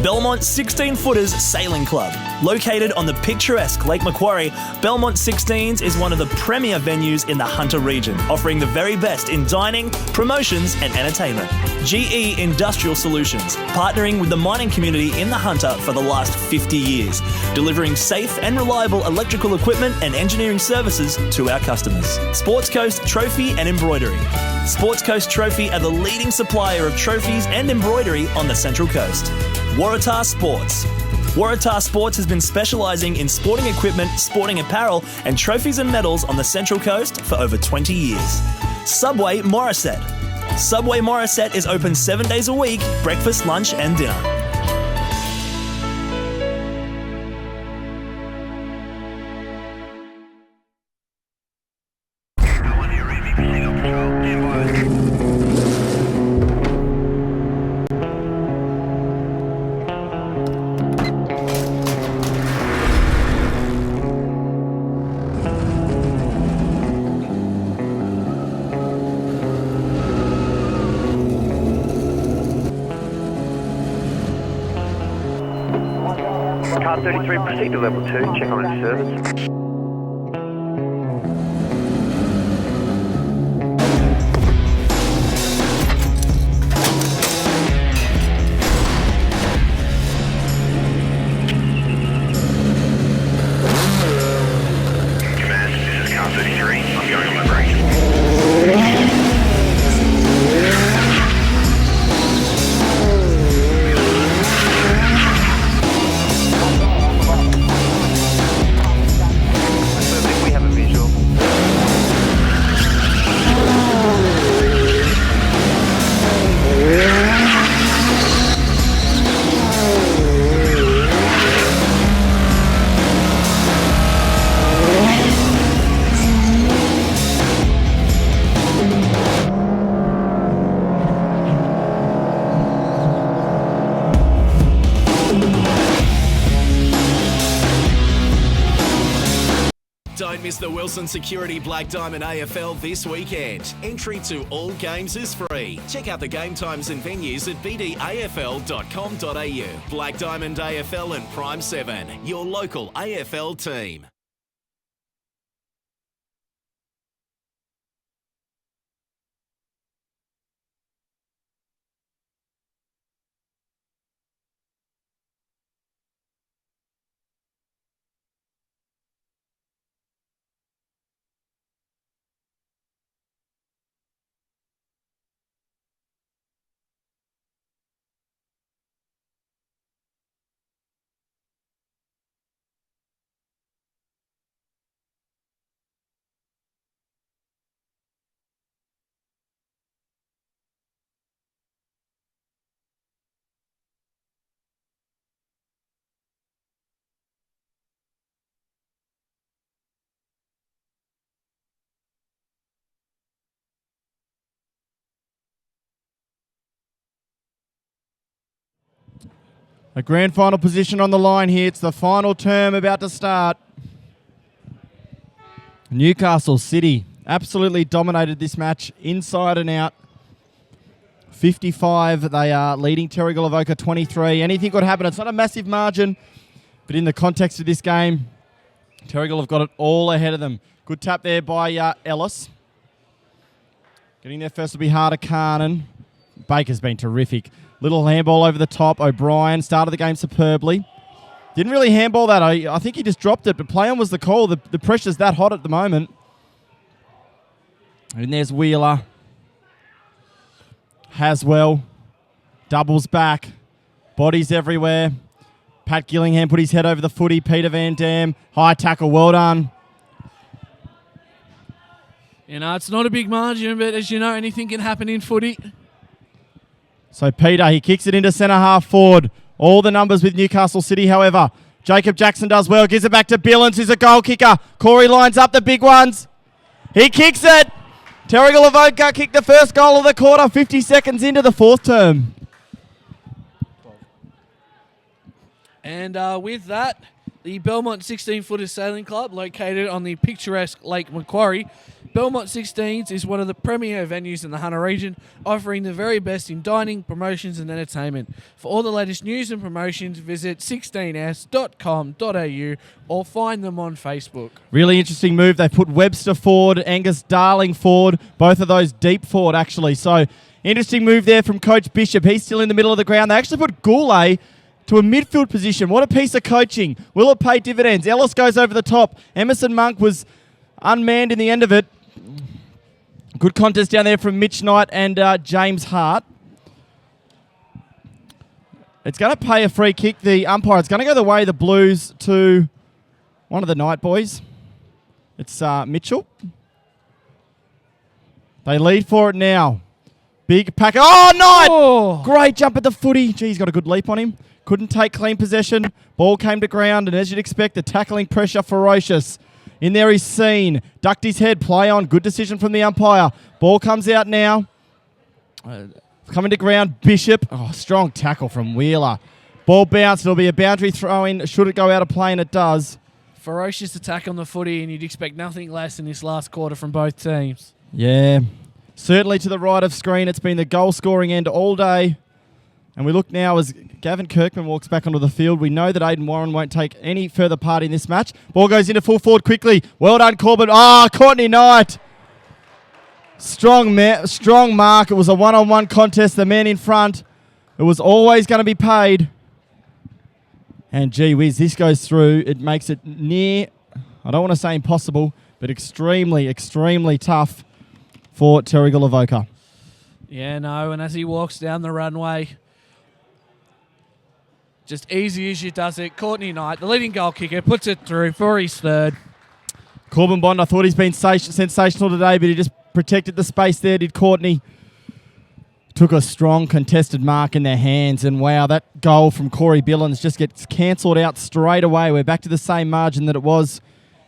Speaker 5: Belmont 16-Footers Sailing Club. Located on the picturesque Lake Macquarie, Belmont 16s is one of the premier venues in the Hunter region, offering the very best in dining, promotions and entertainment. GE Industrial Solutions, partnering with the mining community in the Hunter for the last 50 years, delivering safe and reliable electrical equipment and engineering services to our customers. Sports Coast Trophy and Embroidery. Sports Coast Trophy are the leading supplier of trophies and embroidery on the Central Coast. Waratah Sports. Waratah Sports has been specialising in sporting equipment, sporting apparel and trophies and medals on the Central Coast for over 20 years. Subway Morisset. Subway Morisset is open 7 days a week, breakfast, lunch and dinner.
Speaker 6: Car 33, proceed to level 2, check on its service.
Speaker 7: Command, this is Car 33, I'm going on my break.
Speaker 1: Don't miss the Wilson Security Black Diamond AFL this weekend. Entry to all games is free. Check out the game times and venues at bdafl.com.au. Black Diamond AFL and Prime 7, your local AFL team.
Speaker 2: A grand final position on the line here. It's the final term about to start. Newcastle City absolutely dominated this match inside and out. 55, they are leading Terrigal Avoca 23. Anything could happen. It's not a massive margin, but in the context of this game, Terrigal have got it all ahead of them. Good tap there by Ellis. Getting there first will be Harder-Carnan. Baker's been terrific. Little handball over the top. O'Brien started the game superbly. Didn't really handball that. I think he just dropped it, but play on was the call. The pressure's that hot at the moment. And there's Wheeler. Haswell. Doubles back. Bodies everywhere. Pat Gillingham put his head over the footy. Peter Van Dam. High tackle. Well done.
Speaker 3: You know, it's not a big margin, but as you know, anything can happen in footy.
Speaker 2: So Peter, he kicks it into centre half forward. All the numbers with Newcastle City, however. Jacob Jackson does well. Gives it back to Billins, who's a goal kicker. Corey lines up the big ones. He kicks it. Terrigal Avoca kicked the first goal of the quarter, 50 seconds into the fourth term.
Speaker 3: And with that, the Belmont 16-footer sailing club, located on the picturesque Lake Macquarie. Belmont 16s is one of the premier venues in the Hunter region, offering the very best in dining, promotions and entertainment. For all the latest news and promotions, visit 16s.com.au or find them on Facebook.
Speaker 2: Really interesting move. They put Webster forward, Angus Darling forward, both of those deep forward actually. So interesting move there from Coach Bishop. He's still in the middle of the ground. They actually put Goulet to a midfield position. What a piece of coaching. Will it pay dividends? Ellis goes over the top. Emerson Monk was unmanned in the end of it. Good contest down there from Mitch Knight and James Hart. It's going to pay a free kick. The umpire, it's going to go the way of the Blues to one of the Knight boys. It's Mitchell. They lead for it now. Big pack. Oh, Knight!
Speaker 3: Oh.
Speaker 2: Great jump at the footy. Gee, he's got a good leap on him. Couldn't take clean possession. Ball came to ground, and as you'd expect, the tackling pressure ferocious. In there he's seen. Ducked his head. Play on. Good decision from the umpire. Ball comes out now. Coming to ground. Bishop. Oh, strong tackle from Wheeler. Ball bounced. It'll be a boundary throw-in. Should it go out of play? And it does.
Speaker 3: Ferocious attack on the footy, and you'd expect nothing less in this last quarter from both teams.
Speaker 2: Yeah. Certainly to the right of screen. It's been the goal-scoring end all day. And we look now as Gavin Kirkman walks back onto the field. We know that Aidan Warren won't take any further part in this match. Ball goes into full forward quickly. Well done, Corbett. Courtney Knight. Strong mark. It was a one-on-one contest. The man in front. It was always going to be paid. And gee whiz, this goes through. It makes it near, I don't want to say impossible, but extremely, extremely tough for Terrigal Avoca.
Speaker 3: Yeah, no, and as he walks down the runway, just easy as you does it. Courtney Knight, the leading goal kicker, puts it through for his third.
Speaker 2: Corbin Bond, I thought he's been sensational today, but he just protected the space there, did Courtney. Took a strong contested mark in their hands, and wow, that goal from Corey Billins just gets cancelled out straight away. We're back to the same margin that it was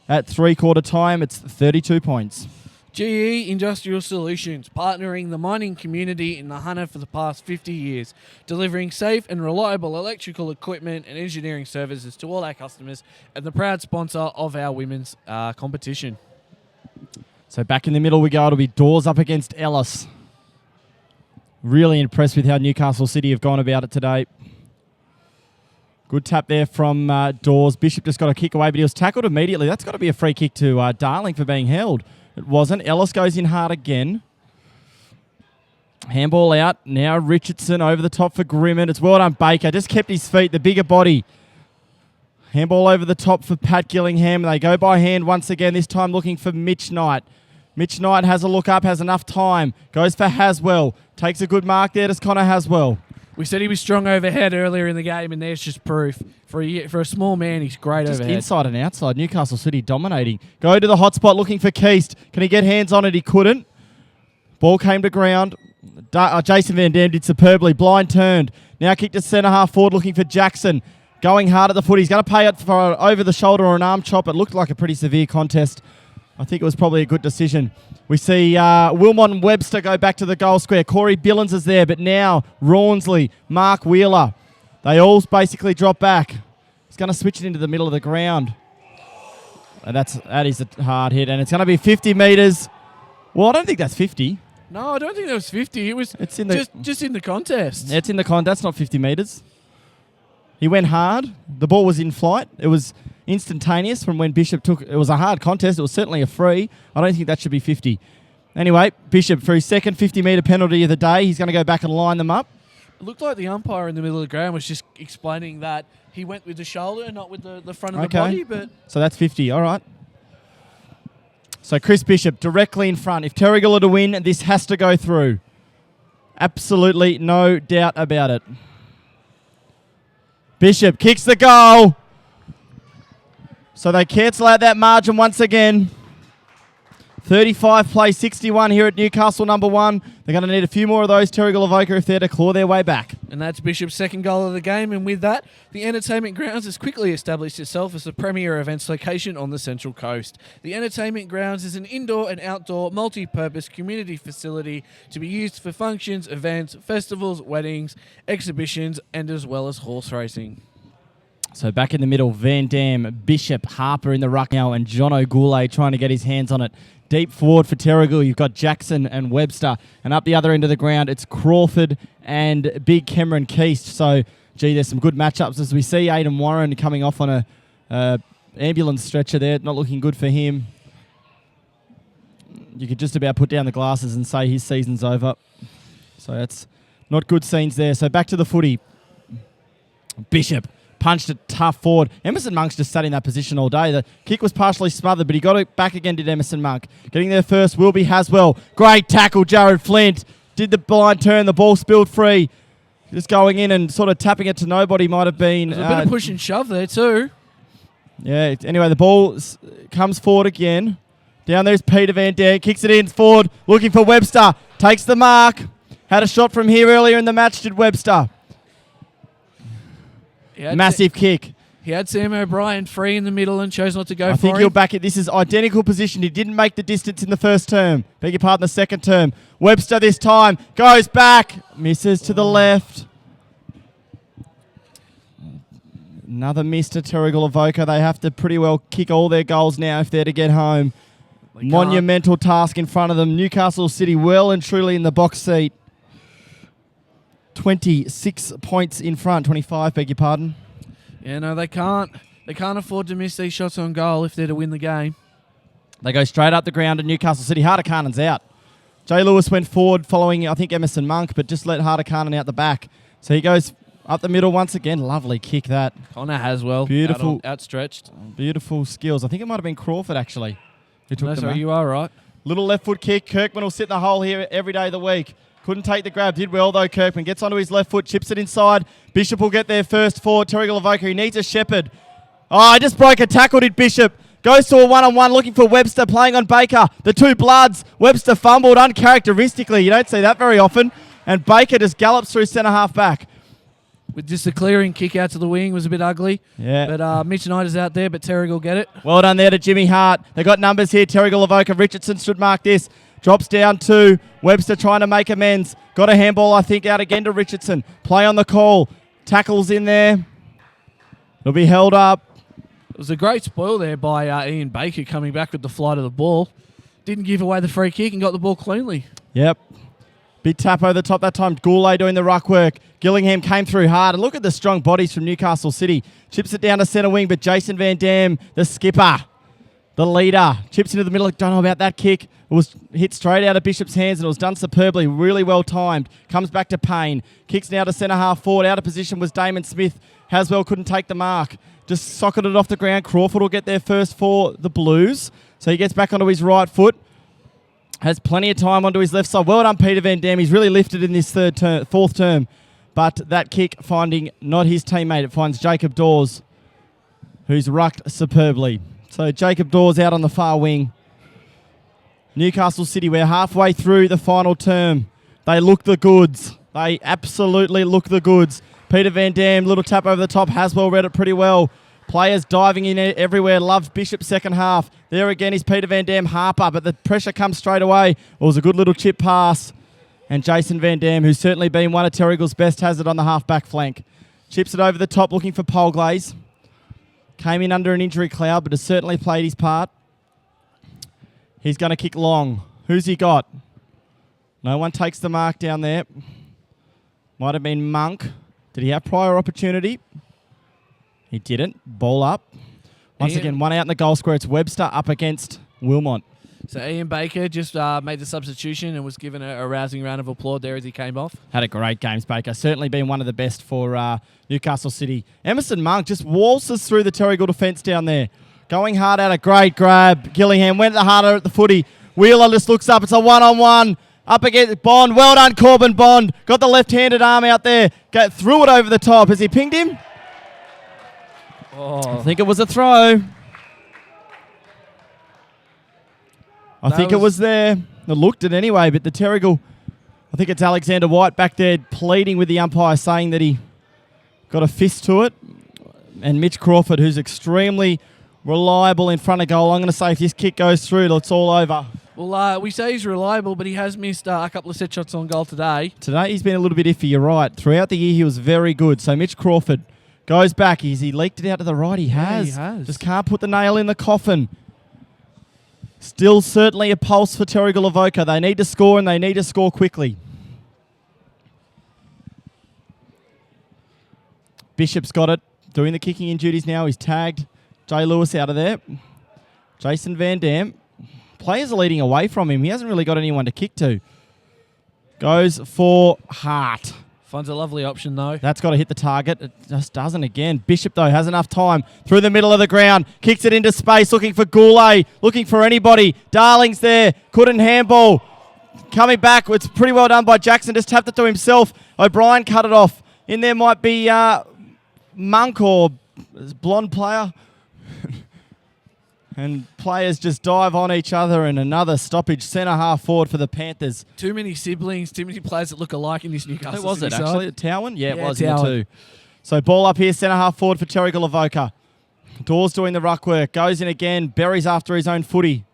Speaker 2: at three-quarter time. It's 32 points.
Speaker 3: GE Industrial Solutions, partnering the mining community in the Hunter for the past 50 years, delivering safe and reliable electrical equipment and engineering services to all our customers, and the proud sponsor of our women's competition.
Speaker 2: So back in the middle we go. It'll be Dawes up against Ellis. Really impressed with how Newcastle City have gone about it today. Good tap there from Dawes. Bishop just got a kick away, but he was tackled immediately. That's got to be a free kick to Darling for being held. It wasn't. Ellis goes in hard again. Handball out. Now Richardson over the top for Grimmett. It's well done, Baker. Just kept his feet, the bigger body. Handball over the top for Pat Gillingham. They go by hand once again, this time looking for Mitch Knight. Mitch Knight has a look up, has enough time. Goes for Haswell. Takes a good mark there to Connor Haswell.
Speaker 3: We said he was strong overhead earlier in the game, and there's just proof. For a small man, he's great
Speaker 2: just
Speaker 3: overhead.
Speaker 2: Inside and outside, Newcastle City dominating. Go to the hot spot looking for Keast. Can he get hands on it? He couldn't. Ball came to ground. Jason Van Dam did superbly. Blind turned. Now kicked to centre half forward looking for Jackson. Going hard at the foot. He's going to pay it for over the shoulder or an arm chop. It looked like a pretty severe contest. I think it was probably a good decision. We see Wilmot and Webster go back to the goal square. Corey Billings is there, but now Rawnsley, Mark Wheeler, they all basically drop back. He's going to switch it into the middle of the ground. And that is a hard hit, and it's going to be 50 metres. Well, I don't think that's 50.
Speaker 3: No, I don't think that was 50.
Speaker 2: It's in the
Speaker 3: just in the contest.
Speaker 2: It's in the contest. That's not 50 metres. He went hard. The ball was in flight. It was instantaneous from when Bishop took. It was a hard contest. It was certainly a free. I don't think that should be 50. Anyway, Bishop for his second 50-metre penalty of the day. He's going to go back and line them up.
Speaker 3: It looked like the umpire in the middle of the ground was just explaining that he went with the shoulder, not with the front of the body. But
Speaker 2: so that's 50. All right. So Chris Bishop directly in front. If Terrigal are to win, this has to go through. Absolutely no doubt about it. Bishop kicks the goal. So they cancel out that margin once again. 35 play 61 here at Newcastle number 1. They're going to need a few more of those Terrigal Avoca if they're to claw their way back.
Speaker 3: And that's Bishop's second goal of the game. And with that, the Entertainment Grounds has quickly established itself as the premier events location on the Central Coast. The Entertainment Grounds is an indoor and outdoor multi-purpose community facility to be used for functions, events, festivals, weddings, exhibitions, and as well as horse racing.
Speaker 2: So back in the middle, Van Dam, Bishop, Harper in the ruck now, and Jono Goulet trying to get his hands on it. Deep forward for Terrigal, you've got Jackson and Webster. And up the other end of the ground, it's Crawford and Big Cameron Keast. So, there's some good matchups as we see Aidan Warren coming off on a ambulance stretcher there. Not looking good for him. You could just about put down the glasses and say his season's over. So that's not good scenes there. So back to the footy. Bishop punched it tough forward. Emerson Monk's just sat in that position all day. The kick was partially smothered, but he got it back again, did Emerson Monk. Getting there first will be Haswell. Great tackle, Jared Flint. Did the blind turn, the ball spilled free. Just going in and sort of tapping it to nobody might have been.
Speaker 3: There's a bit of push and shove there too.
Speaker 2: Yeah, anyway, the ball comes forward again. Down there's Peter Van Dam, kicks it in forward, looking for Webster. Takes the mark. Had a shot from here earlier in the match, did Webster. Massive kick.
Speaker 3: He had Sam O'Brien free in the middle and chose not to go for it.
Speaker 2: I think he'll back it. This is identical position. He didn't make the distance in the first term. Beg your pardon, the second term. Webster this time goes back. Misses to the left. Another miss to Terrigal Avoca. They have to pretty well kick all their goals now if they're to get home. Monumental task in front of them. Newcastle City well and truly in the box seat. 26 points in front. 25, beg your pardon.
Speaker 3: Yeah, no, they can't. They can't afford to miss these shots on goal if they're to win the game.
Speaker 2: They go straight up the ground to Newcastle City. Harder-Carnan's out. Jay Lewis went forward following, I think, Emerson Monk, but just let Harder-Carnan out the back. So he goes up the middle once again. Lovely kick that.
Speaker 3: Connor Haswell.
Speaker 2: Beautiful.
Speaker 3: Outstretched.
Speaker 2: Beautiful skills. I think it might have been Crawford, actually, who took the mark.
Speaker 3: You are right.
Speaker 2: Little left foot kick. Kirkman will sit in the hole here every day of the week. Couldn't take the grab. Did well, though, Kirkman. Gets onto his left foot, chips it inside. Bishop will get there first for Terrigal Avoca. He needs a shepherd. Oh, I just broke a tackle, did Bishop. Goes to a one-on-one looking for Webster, playing on Baker. The two bloods. Webster fumbled uncharacteristically. You don't see that very often. And Baker just gallops through centre half back.
Speaker 3: with just a clearing kick out to the wing was a bit ugly.
Speaker 2: Yeah.
Speaker 3: But Mitch Knight is out there, but Terrigal get it.
Speaker 2: Well done there to Jimmy Hart. They got numbers here. Terrigal, Avoca, Richardson should mark this. Drops down 2. Webster trying to make amends. Got a handball, I think, out again to Richardson. Play on the call. Tackles in there. It'll be held up.
Speaker 3: It was a great spoil there by Ian Baker coming back with the flight of the ball. Didn't give away the free kick and got the ball cleanly.
Speaker 2: Yep. Big tap over the top that time. Goulet doing the ruck work. Gillingham came through hard. And look at the strong bodies from Newcastle City. Chips it down to centre wing, but Jason Van Dam, the skipper, the leader, chips into the middle. Don't know about that kick. It was hit straight out of Bishop's hands and it was done superbly. Really well timed. Comes back to Payne. Kicks now to centre half forward. Out of position was Damon Smith. Haswell couldn't take the mark. Just socketed it off the ground. Crawford will get there first for the Blues. So he gets back onto his right foot. Has plenty of time onto his left side. Well done, Peter Van Dam. He's really lifted in this fourth term. But that kick finding not his teammate. It finds Jacob Dawes, who's rucked superbly. So Jacob Dawes out on the far wing. Newcastle City, we're halfway through the final term. They look the goods. They absolutely look the goods. Peter Van Dam, little tap over the top. Haswell read it pretty well. Players diving in everywhere. Love Bishop second half. There again is Peter Van Dam, Harper, but the pressure comes straight away. It was a good little chip pass. And Jason Van Dam, who's certainly been one of Terrigal's best, has it on the half-back flank. Chips it over the top looking for Polglaze. Came in under an injury cloud, but has certainly played his part. He's going to kick long. Who's he got? No one takes the mark down there. Might have been Monk. Did he have prior opportunity? He didn't. Ball up. Once again, one out in the goal square. It's Webster up against Wilmot.
Speaker 3: So Ian Baker just made the substitution and was given a rousing round of applause there as he came off.
Speaker 2: Had a great game, Baker. Certainly been one of the best for Newcastle City. Emerson Monk just waltzes through the Terrigal defence down there. Going hard out, a great grab. Gillingham went harder at the footy. Wheeler just looks up. It's a one-on-one. Up against Bond. Well done, Corbin Bond. Got the left-handed arm out there. Threw it over the top. Has he pinged him?
Speaker 3: Oh.
Speaker 2: I think it was a throw. I think it was there. It looked it anyway, but the Terrigal, I think it's Alexander White back there pleading with the umpire, saying that he got a fist to it. And Mitch Crawford, who's extremely reliable in front of goal. I'm going to say if this kick goes through, it's all over.
Speaker 3: Well, we say he's reliable, but he has missed a couple of set shots on goal today.
Speaker 2: Today he's been a little bit iffy, you're right. Throughout the year he was very good. So Mitch Crawford goes back. Has he leaked it out to the right? He has.
Speaker 3: Yeah, he has.
Speaker 2: Just can't put the nail in the coffin. Still certainly a pulse for Terrigal Avoca. They need to score and they need to score quickly. Bishop's got it. Doing the kicking in duties now. He's tagged. Jay Lewis out of there. Jason Van Dam. Players are leading away from him. He hasn't really got anyone to kick to. Goes for Hart.
Speaker 3: Finds a lovely option, though.
Speaker 2: That's got to hit the target. It just doesn't again. Bishop, though, has enough time. Through the middle of the ground. Kicks it into space. Looking for Goulet. Looking for anybody. Darling's there. Couldn't handball. Coming back. It's pretty well done by Jackson. Just tapped it to himself. O'Brien cut it off. In there might be Monk or blonde player. And players just dive on each other, and another stoppage. Centre half forward for the Panthers.
Speaker 3: Too many siblings, too many players that look alike in this Newcastle.
Speaker 2: Who was it,
Speaker 3: City
Speaker 2: actually?
Speaker 3: side.
Speaker 2: Towan? Yeah, it was
Speaker 3: Towan.
Speaker 2: in the two. So ball up here, centre half forward for Terrigal Avoca. Dawes doing the ruck work. Goes in again. Buries after his own footy.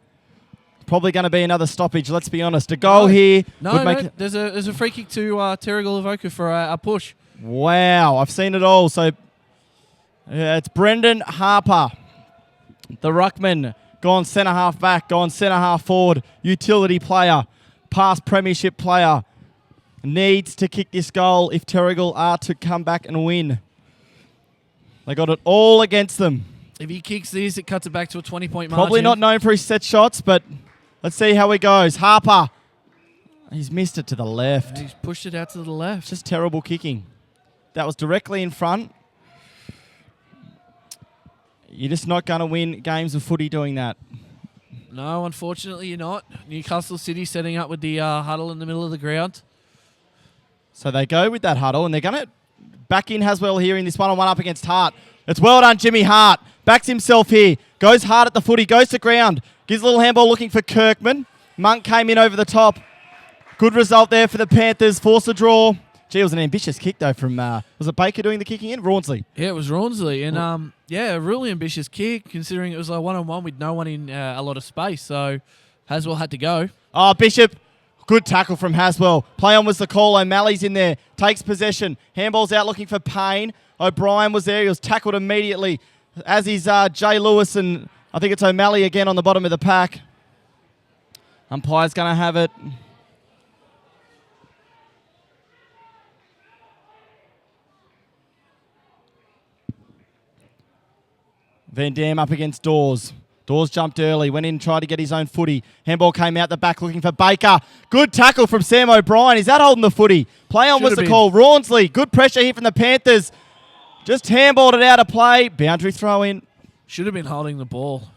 Speaker 2: Probably going to be another stoppage, let's be honest. A goal here.
Speaker 3: No, there's a free kick to Terrigal Avoca for a push.
Speaker 2: Wow, I've seen it all. So it's Brendan Harper. The ruckman, gone centre half back, gone centre half forward, utility player, past premiership player, needs to kick this goal if Terrigal are to come back and win. They got it all against them.
Speaker 3: If he kicks this, it cuts it back to a 20-point margin.
Speaker 2: Probably not known for his set shots, but let's see how he goes. Harper, he's missed it to the left.
Speaker 3: He's pushed it out to the left.
Speaker 2: Just terrible kicking. That was directly in front. You're just not going to win games of footy doing that.
Speaker 3: No, unfortunately you're not. Newcastle City setting up with the huddle in the middle of the ground.
Speaker 2: So they go with that huddle, and they're going to back in Haswell here in this one-on-one up against Hart. It's well done, Jimmy Hart. Backs himself here. Goes hard at the footy. Goes to ground. Gives a little handball looking for Kirkman. Monk came in over the top. Good result there for the Panthers. Force a draw. Gee, it was an ambitious kick, though, from, was it Baker doing the kicking in? Rawnsley.
Speaker 3: Yeah, it was Rawnsley. And, a really ambitious kick, considering it was like one-on-one with no one in a lot of space. So Haswell had to go.
Speaker 2: Oh, Bishop. Good tackle from Haswell. Play on was the call. O'Malley's in there. Takes possession. Handball's out looking for Payne. O'Brien was there. He was tackled immediately. As is Jay Lewis, and I think it's O'Malley again on the bottom of the pack. Umpire's going to have it. Van Dam up against Dawes. Dawes jumped early, went in, tried to get his own footy. Handball came out the back looking for Baker. Good tackle from Sam O'Brien. Is that holding the footy? Play on was the call. Rawnsley, good pressure here from the Panthers. Just handballed it out of play. Boundary throw in.
Speaker 3: Should have been holding the ball.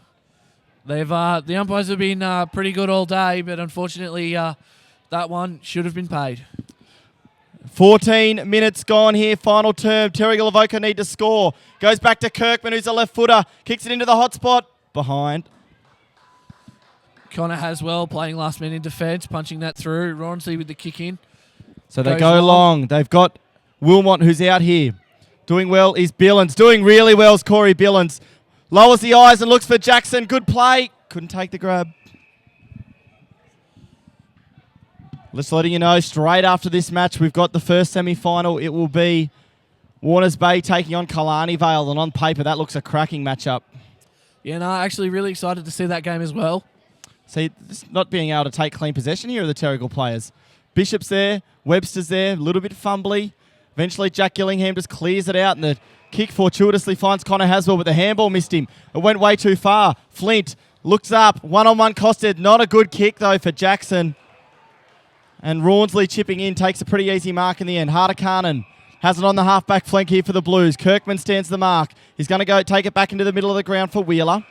Speaker 3: They've the umpires have been pretty good all day, but unfortunately that one should have been paid.
Speaker 2: 14 minutes gone here, final term. Terrigal Avoca need to score. Goes back to Kirkman, who's a left footer. Kicks it into the hot spot. Behind.
Speaker 3: Connor Haswell playing last minute in defence, punching that through. Rawnsley with the kick in.
Speaker 2: So they go long. They've got Wilmot, who's out here. Doing well is Billins. Doing really well is Corey Billins. Lowers the eyes and looks for Jackson. Good play. Couldn't take the grab. Just letting you know, straight after this match, we've got the first semi-final. It will be Warners Bay taking on Killarney Vale, and on paper, that looks a cracking matchup.
Speaker 3: Yeah, no, actually really excited to see that game as well.
Speaker 2: See, not being able to take clean possession here of the Terrigal players. Bishop's there, Webster's there, a little bit fumbly. Eventually, Jack Gillingham just clears it out, and the kick fortuitously finds Connor Haswell, but the handball missed him. It went way too far. Flint looks up, one-on-one costed. Not a good kick, though, for Jackson. And Rawnsley chipping in, takes a pretty easy mark in the end. Hartikainen has it on the half-back flank here for the Blues. Kirkman stands the mark. He's going to go take it back into the middle of the ground for Wheeler.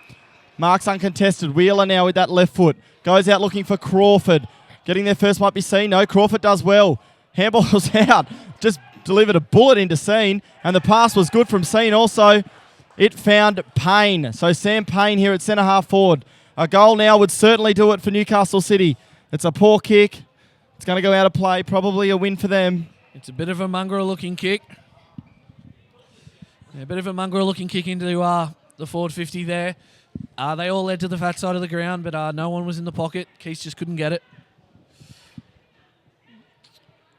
Speaker 2: Mark's uncontested. Wheeler now with that left foot. Goes out looking for Crawford. Getting there first might be Seen. No, Crawford does well. Handball's out. Just delivered a bullet into Seen. And the pass was good from Seen also. It found Payne. So Sam Payne here at centre-half forward. A goal now would certainly do it for Newcastle City. It's a poor kick. It's going to go out of play. Probably a win for them.
Speaker 3: It's a bit of a mongrel-looking kick. Yeah, a bit of a mongrel-looking kick into the forward 50 there. They all led to the fat side of the ground, but no one was in the pocket. Keith just couldn't get it.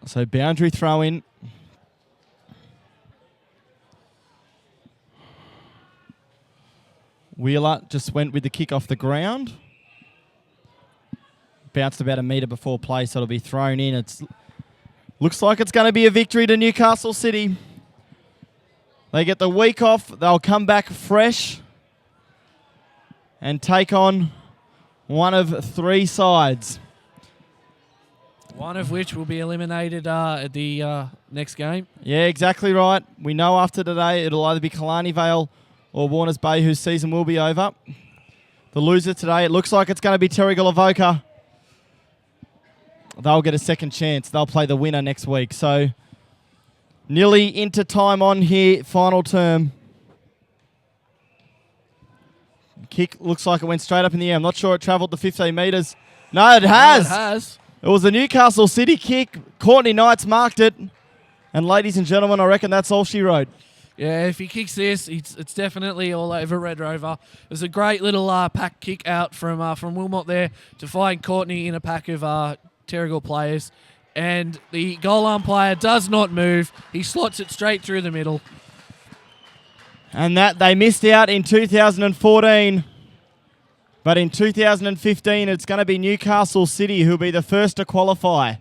Speaker 2: So boundary throw in. Wheeler just went with the kick off the ground. Bounced about a metre before play, so it'll be thrown in. It's looks like it's going to be a victory to Newcastle City. They get the week off. They'll come back fresh and take on one of three sides.
Speaker 3: One of which will be eliminated at the next game.
Speaker 2: Yeah, exactly right. We know after today it'll either be Killarney Vale or Warners Bay, whose season will be over. The loser today, it looks like it's going to be Terrigal Avoca. They'll get a second chance. They'll play the winner next week. So nearly into time on here, final term. Kick looks like it went straight up in the air. I'm not sure it travelled the 15 metres. No, it has.
Speaker 3: It has.
Speaker 2: It was a Newcastle City kick. Courtney Knights marked it. And ladies and gentlemen, I reckon that's all she wrote.
Speaker 3: Yeah, if he kicks this, it's definitely all over Red Rover. It was a great little pack kick out from Wilmot there to find Courtney in a pack of Terrigal players. And the goal umpire does not move. He slots it straight through the middle.
Speaker 2: And that they missed out in 2014. But in 2015, it's going to be Newcastle City who'll be the first to qualify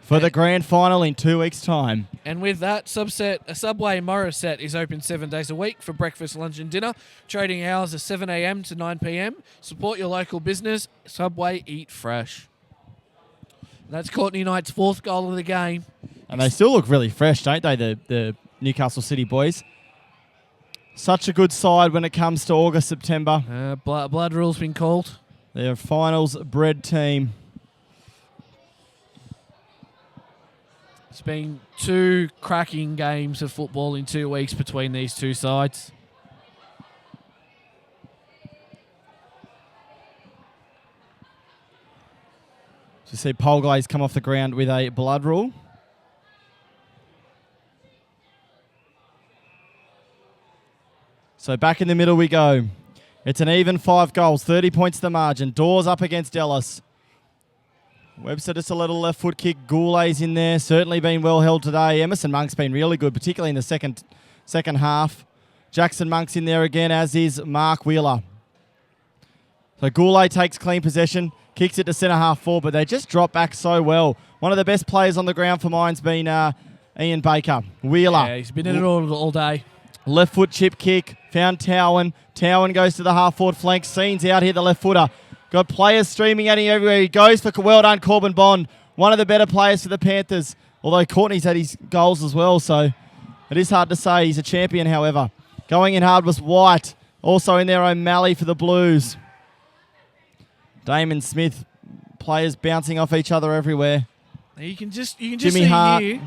Speaker 2: for the grand final in 2 weeks' time.
Speaker 3: And with that, a Subway Morris set is open 7 days a week for breakfast, lunch and dinner. Trading hours are 7 a.m. to 9 p.m. Support your local business. Subway, eat fresh. That's Courtney Knight's fourth goal of the game.
Speaker 2: And they still look really fresh, don't they, the Newcastle City boys? Such a good side when it comes to August, September.
Speaker 3: Blood rule's been called.
Speaker 2: They're a finals bred team.
Speaker 3: It's been two cracking games of football in 2 weeks between these two sides.
Speaker 2: So you see Polglaze come off the ground with a blood rule. So back in the middle we go. It's an even 5 goals, 30 points the margin. Dawes up against Ellis. Webster just a little left foot kick. Goulet's in there, certainly been well held today. Emerson Monk's been really good, particularly in the second half. Jackson Monk's in there again, as is Mark Wheeler. So Goulet takes clean possession, kicks it to centre half forward, but they just drop back so well. One of the best players on the ground for mine's been Ian Baker. Wheeler.
Speaker 3: Yeah, he's been in it all day.
Speaker 2: Left foot chip kick, found Towan. Towan goes to the half forward flank. Scene's out here, the left footer. Got players streaming at him everywhere. He goes for well done, Corbin Bond. One of the better players for the Panthers. Although Courtney's had his goals as well, so it is hard to say. He's a champion, however. Going in hard was White. Also in there, O'Malley for the Blues. Damon Smith. Players bouncing off each other everywhere.
Speaker 3: You can just
Speaker 2: Jimmy
Speaker 3: see
Speaker 2: Hart.
Speaker 3: here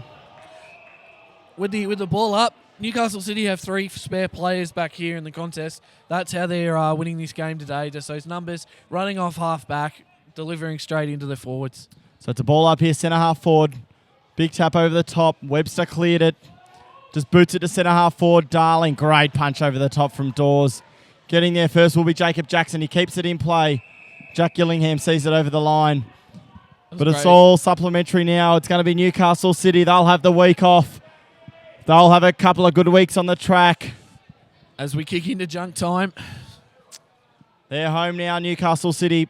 Speaker 3: with the ball up. Newcastle City have 3 spare players back here in the contest. That's how they're winning this game today. Just those numbers, running off half back, delivering straight into the forwards.
Speaker 2: So it's a ball up here, centre half forward. Big tap over the top. Webster cleared it. Just boots it to centre half forward. Darling, great punch over the top from Dawes. Getting there first will be Jacob Jackson. He keeps it in play. Jack Gillingham sees it over the line. But it's all supplementary now. It's going to be Newcastle City. They'll have the week off. They'll have a couple of good weeks on the track.
Speaker 3: As we kick into junk time.
Speaker 2: They're home now, Newcastle City.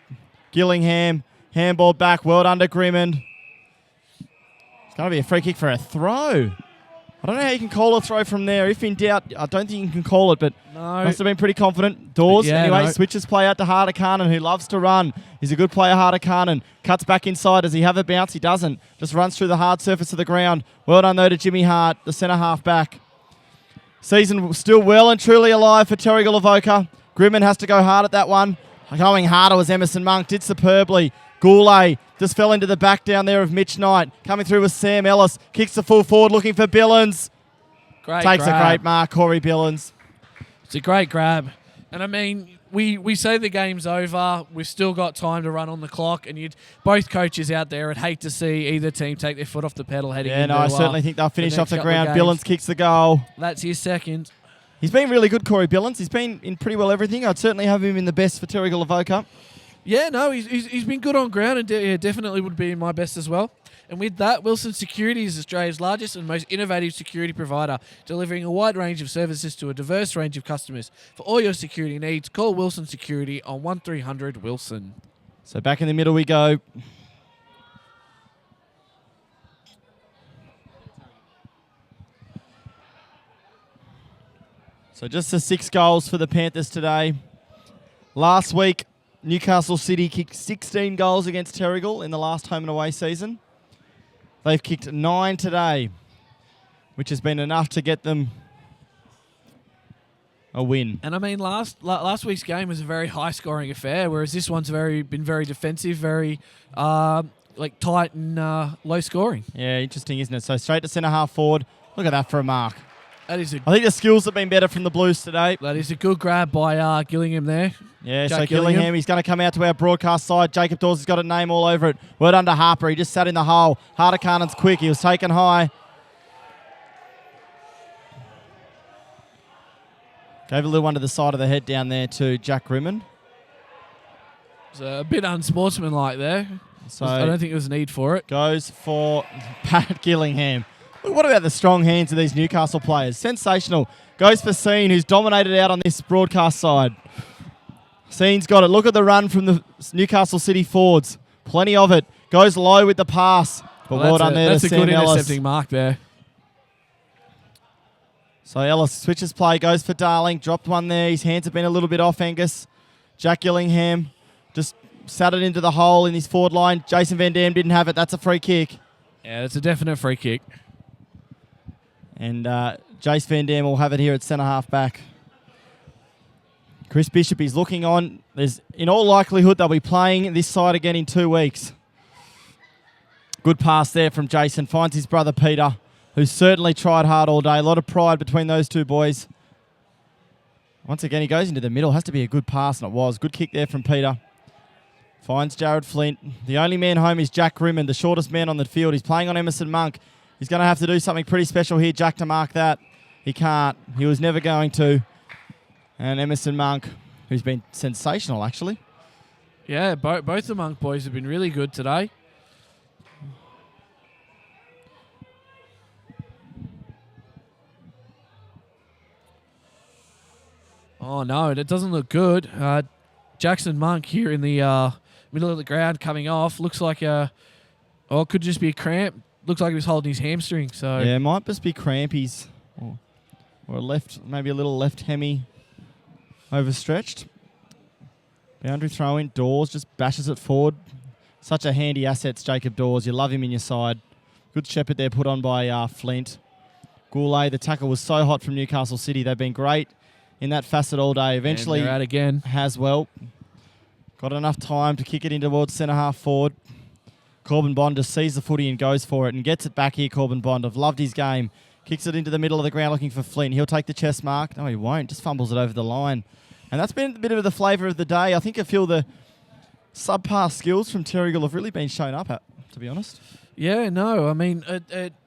Speaker 2: Gillingham, handball back, well done to Grimmond. It's going to be a free kick for a throw. I don't know how you can call a throw from there. If in doubt, I don't think you can call it, but must have been pretty confident. Dawes, switches play out to Harder-Carnan, who loves to run. He's a good player, Harder-Carnan. Cuts back inside. Does he have a bounce? He doesn't. Just runs through the hard surface of the ground. Well done, though, to Jimmy Hart, the centre half back. Season still well and truly alive for Terrigal Avoca. Grimmond has to go hard at that one. Going harder was Emerson Monk. Did superbly. Goulet just fell into the back down there of Mitch Knight. Coming through with Sam Ellis. Kicks the full forward looking for Billins. Takes a great mark, Corey Billins.
Speaker 3: It's a great grab. And I mean, we say the game's over. We've still got time to run on the clock. And both coaches out there would hate to see either team take their foot off the pedal heading into
Speaker 2: I certainly think they'll finish off the ground.
Speaker 3: of
Speaker 2: Billins kicks the goal.
Speaker 3: That's his second.
Speaker 2: He's been really good, Corey Billins. He's been in pretty well everything. I'd certainly have him in the best for Terrigal Avoca.
Speaker 3: Yeah, no, he's been good on ground and definitely would be in my best as well. And with that, Wilson Security is Australia's largest and most innovative security provider, delivering a wide range of services to a diverse range of customers. For all your security needs, call Wilson Security on 1300 Wilson.
Speaker 2: So back in the middle we go. So just the 6 goals for the Panthers today. Last week, Newcastle City kicked 16 goals against Terrigal in the last home and away season. They've kicked 9 today, which has been enough to get them a win.
Speaker 3: And I mean, last week's game was a very high-scoring affair, whereas this one's been very defensive, very tight and low scoring.
Speaker 2: Yeah, interesting, isn't it? So straight to centre half forward. Look at that for a mark.
Speaker 3: I
Speaker 2: think the skills have been better from the Blues today.
Speaker 3: That is a good grab by Gillingham there.
Speaker 2: Yeah, so Gillingham, he's going to come out to our broadcast side. Jacob Dawes has got a name all over it. Word under Harper. He just sat in the hole. Harder-Carnan's quick. He was taken high. Gave a little one to the side of the head down there to Jack Grimmond.
Speaker 3: It's a bit unsportsmanlike there.
Speaker 2: So
Speaker 3: I don't think there was a need for it.
Speaker 2: Goes for Pat Gillingham. What about the strong hands of these Newcastle players? Sensational. Goes for Scene, who's dominated out on this broadcast side. Scene's got it. Look at the run from the Newcastle City forwards. Plenty of it. Goes low with the pass. But well done there to Sam Ellis.
Speaker 3: That's a good intercepting mark there.
Speaker 2: So Ellis switches play, goes for Darling. Dropped one there. His hands have been a little bit off, Angus. Jack Gillingham just sat it into the hole in his forward line. Jason Van Dam didn't have it. That's a free kick.
Speaker 3: Yeah, that's a definite free kick.
Speaker 2: And Jace Van Dam will have it here at centre half back. Chris Bishop is looking on. In all likelihood, they'll be playing this side again in 2 weeks. Good pass there from Jason. Finds his brother Peter, who's certainly tried hard all day. A lot of pride between those two boys. Once again, he goes into the middle. Has to be a good pass, and it was. Good kick there from Peter. Finds Jared Flint. The only man home is Jack Grimmond, the shortest man on the field. He's playing on Emerson Monk. He's going to have to do something pretty special here, Jack, to mark that. He can't. He was never going to. And Emerson Monk, who's been sensational, actually.
Speaker 3: Yeah, both the Monk boys have been really good today. Oh, no, that doesn't look good. Jackson Monk here in the middle of the ground coming off. Looks like it could just be a cramp. Looks like he was holding his hamstring. So
Speaker 2: Yeah, it might just be crampies. Or maybe a little left hemi overstretched. Boundary throw in. Dawes just bashes it forward. Such a handy asset, Jacob Dawes. You love him in your side. Good shepherd there put on by Flint. Goulet, the tackle was so hot from Newcastle City. They've been great in that facet all day. Eventually,
Speaker 3: and they're out again.
Speaker 2: Haswell got enough time to kick it in towards centre half forward. Corbin Bond just sees the footy and goes for it and gets it back here, Corbin Bond. I've loved his game. Kicks it into the middle of the ground looking for Flint. He'll take the chest mark. No, he won't. Just fumbles it over the line. And that's been a bit of the flavour of the day. I think I feel the subpar skills from Terrigal have really been shown up, to be honest.
Speaker 3: Yeah, no, I mean,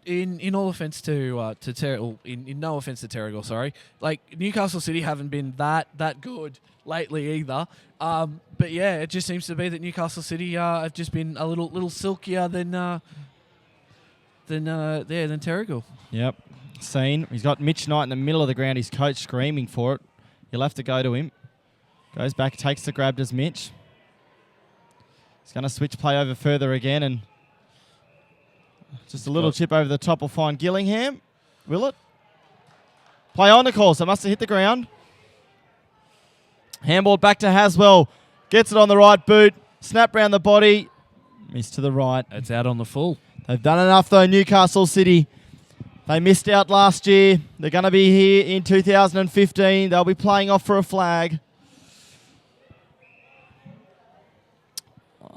Speaker 3: in all offence to Terrigal, in no offence to Terrigal, sorry, like Newcastle City haven't been that good lately either. But yeah, it just seems to be that Newcastle City have just been a little silkier than Terrigal.
Speaker 2: Yep. Scene. He's got Mitch Knight in the middle of the ground. His coach screaming for it. You'll have to go to him. Goes back, takes the grab, does Mitch. He's going to switch play over further again, and just a little chip over the top will find Gillingham. Will it? Play on the call, so it must have hit the ground. Handball back to Haswell. Gets it on the right boot. Snap round the body. Missed to the right.
Speaker 3: It's out on the full.
Speaker 2: They've done enough though, Newcastle City. They missed out last year. They're going to be here in 2015. They'll be playing off for a flag.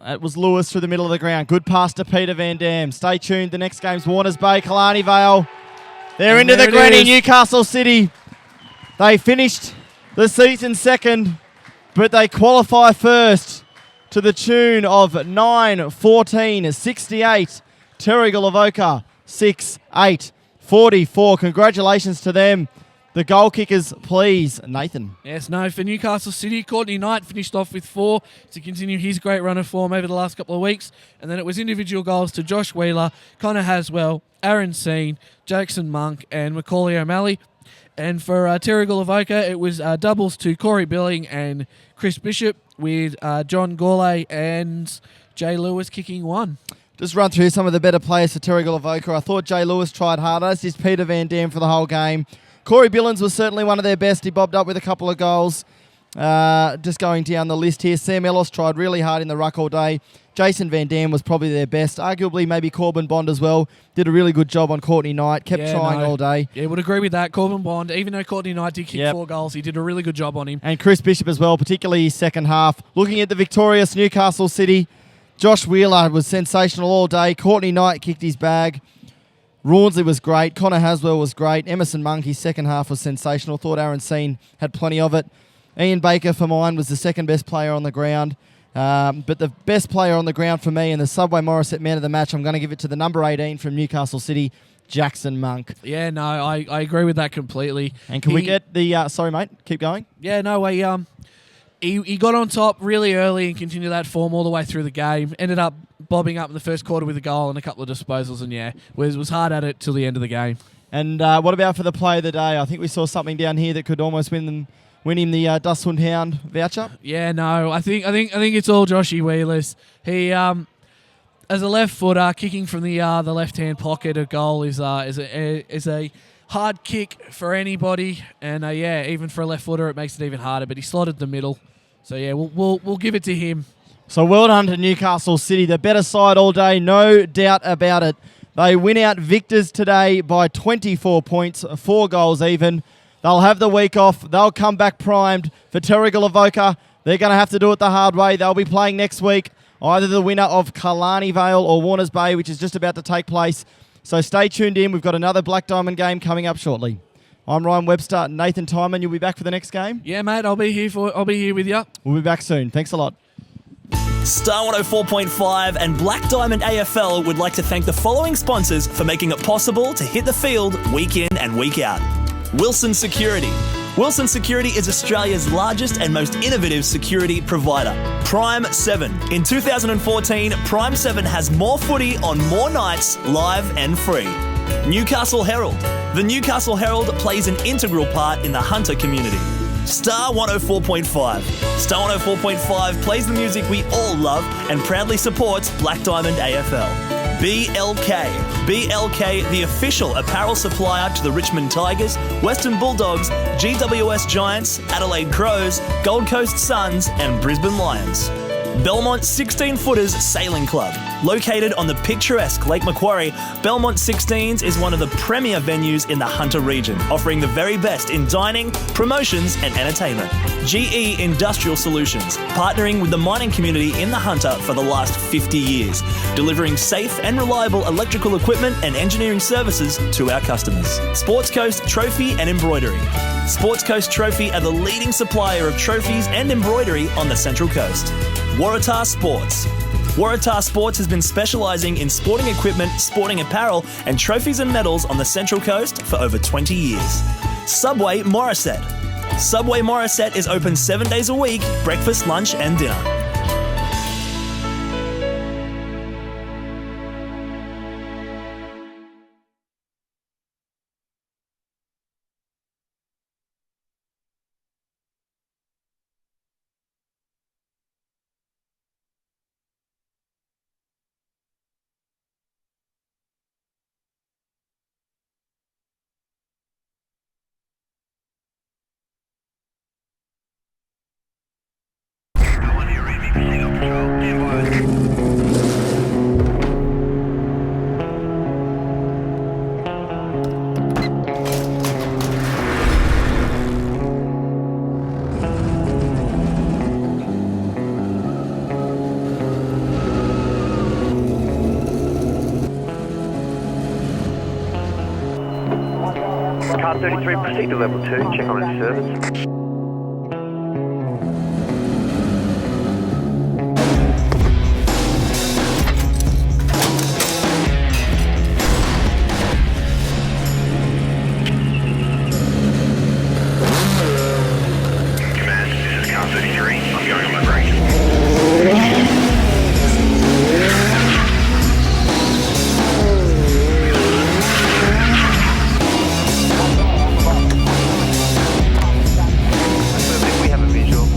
Speaker 2: That was Lewis through the middle of the ground. Good pass to Peter Van Dam. Stay tuned. The next game's Warners Bay, Killarney Vale. They're into the granny, Newcastle City. They finished the season second, but they qualify first to the tune of 9-14-68. Terrigal Avoca 6-8-44. Congratulations to them. The goal kickers, please, Nathan.
Speaker 3: Yes, no, for Newcastle City, Courtney Knight finished off with 4 to continue his great run of form over the last couple of weeks. And then it was individual goals to Josh Wheeler, Connor Haswell, Aaron Seen, Jackson Monk, and Macaulay O'Malley. And for Terrigal Avoca, it was doubles to Corey Billing and Chris Bishop, with John Gourlay and Jay Lewis kicking 1.
Speaker 2: Just run through some of the better players for Terrigal Avoca. I thought Jay Lewis tried hard, as did Peter Van Dam for the whole game. Corey Billings was certainly one of their best. He bobbed up with a couple of goals. Just going down the list here, Sam Ellis tried really hard in the ruck all day. Jason Van Dam was probably their best. Arguably, maybe Corbin Bond as well. Did a really good job on Courtney Knight. Kept trying all day.
Speaker 3: Yeah, would agree with that. Corbin Bond, even though Courtney Knight did kick 4 goals, he did a really good job on him.
Speaker 2: And Chris Bishop as well, particularly his second half. Looking at the victorious Newcastle City, Josh Wheeler was sensational all day. Courtney Knight kicked his bag. Rawnsley was great. Connor Haswell was great. Emerson Monk, his second half was sensational. Thought Aaron Seen had plenty of it. Ian Baker, for mine, was the second best player on the ground. But the best player on the ground for me and the Subway Morissette man of the match, I'm going to give it to the number 18 from Newcastle City, Jackson Monk.
Speaker 3: Yeah, no, I agree with that completely.
Speaker 2: And can we get the... sorry, mate. Keep going.
Speaker 3: Yeah, no, he got on top really early and continued that form all the way through the game. Ended up bobbing up in the first quarter with a goal and a couple of disposals, and was hard at it till the end of the game. And
Speaker 2: what about for the play of the day? I think we saw something down here that could almost win him the Dustwind Hound voucher.
Speaker 3: Yeah, no, I think it's all Joshy Wheeler's. He as a left footer kicking from the left hand pocket, a goal is a hard kick for anybody, and even for a left footer it makes it even harder. But he slotted the middle, so we'll give it to him.
Speaker 2: So well done to Newcastle City, the better side all day, no doubt about it. They win out victors today by 24 points, 4 goals even. They'll have the week off. They'll come back primed. For Terrigal Avoca, they're going to have to do it the hard way. They'll be playing next week, either the winner of Killarney Vale or Warners Bay, which is just about to take place. So stay tuned in. We've got another Black Diamond game coming up shortly. I'm Ryan Webster. Nathan Tyman, you'll be back for the next game?
Speaker 3: Yeah, mate, I'll be here with you.
Speaker 2: We'll be back soon. Thanks a lot.
Speaker 5: Star 104.5 and Black Diamond AFL would like to thank the following sponsors for making it possible to hit the field week in and week out. Wilson Security, Wilson Security is Australia's largest and most innovative security provider. Prime 7. In 2014, Prime 7 has more footy on more nights, live and free. Newcastle Herald. The Newcastle Herald plays an integral part in the Hunter community. Star 104.5. Star 104.5 plays the music we all love and proudly supports Black Diamond AFL. BLK. BLK, the official apparel supplier to the Richmond Tigers, Western Bulldogs, GWS Giants, Adelaide Crows, Gold Coast Suns and Brisbane Lions. Belmont 16-Footers Sailing Club. Located on the picturesque Lake Macquarie, Belmont 16s is one of the premier venues in the Hunter region, offering the very best in dining, promotions and entertainment. GE Industrial Solutions, partnering with the mining community in the Hunter for the last 50 years, delivering safe and reliable electrical equipment and engineering services to our customers. Sports Coast Trophy and Embroidery. Sports Coast Trophy are the leading supplier of trophies and embroidery on the Central Coast. Waratah Sports. Waratah Sports has been specialising in sporting equipment, sporting apparel and trophies and medals on the Central Coast for over 20 years. Subway Morisset. Subway Morisset is open 7 days a week, breakfast, lunch and dinner.
Speaker 6: Car 33, proceed to level 2, check on its service.
Speaker 7: Command, this is car 33. I'm going on my break.
Speaker 6: We have a visual.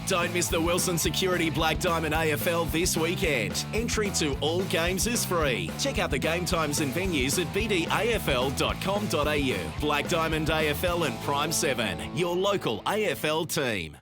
Speaker 1: Don't miss the Wilson Security Black Diamond AFL this weekend. Entry to all games is free. Check out the game times and venues at bdafl.com.au. Black Diamond AFL and Prime 7, your local AFL team.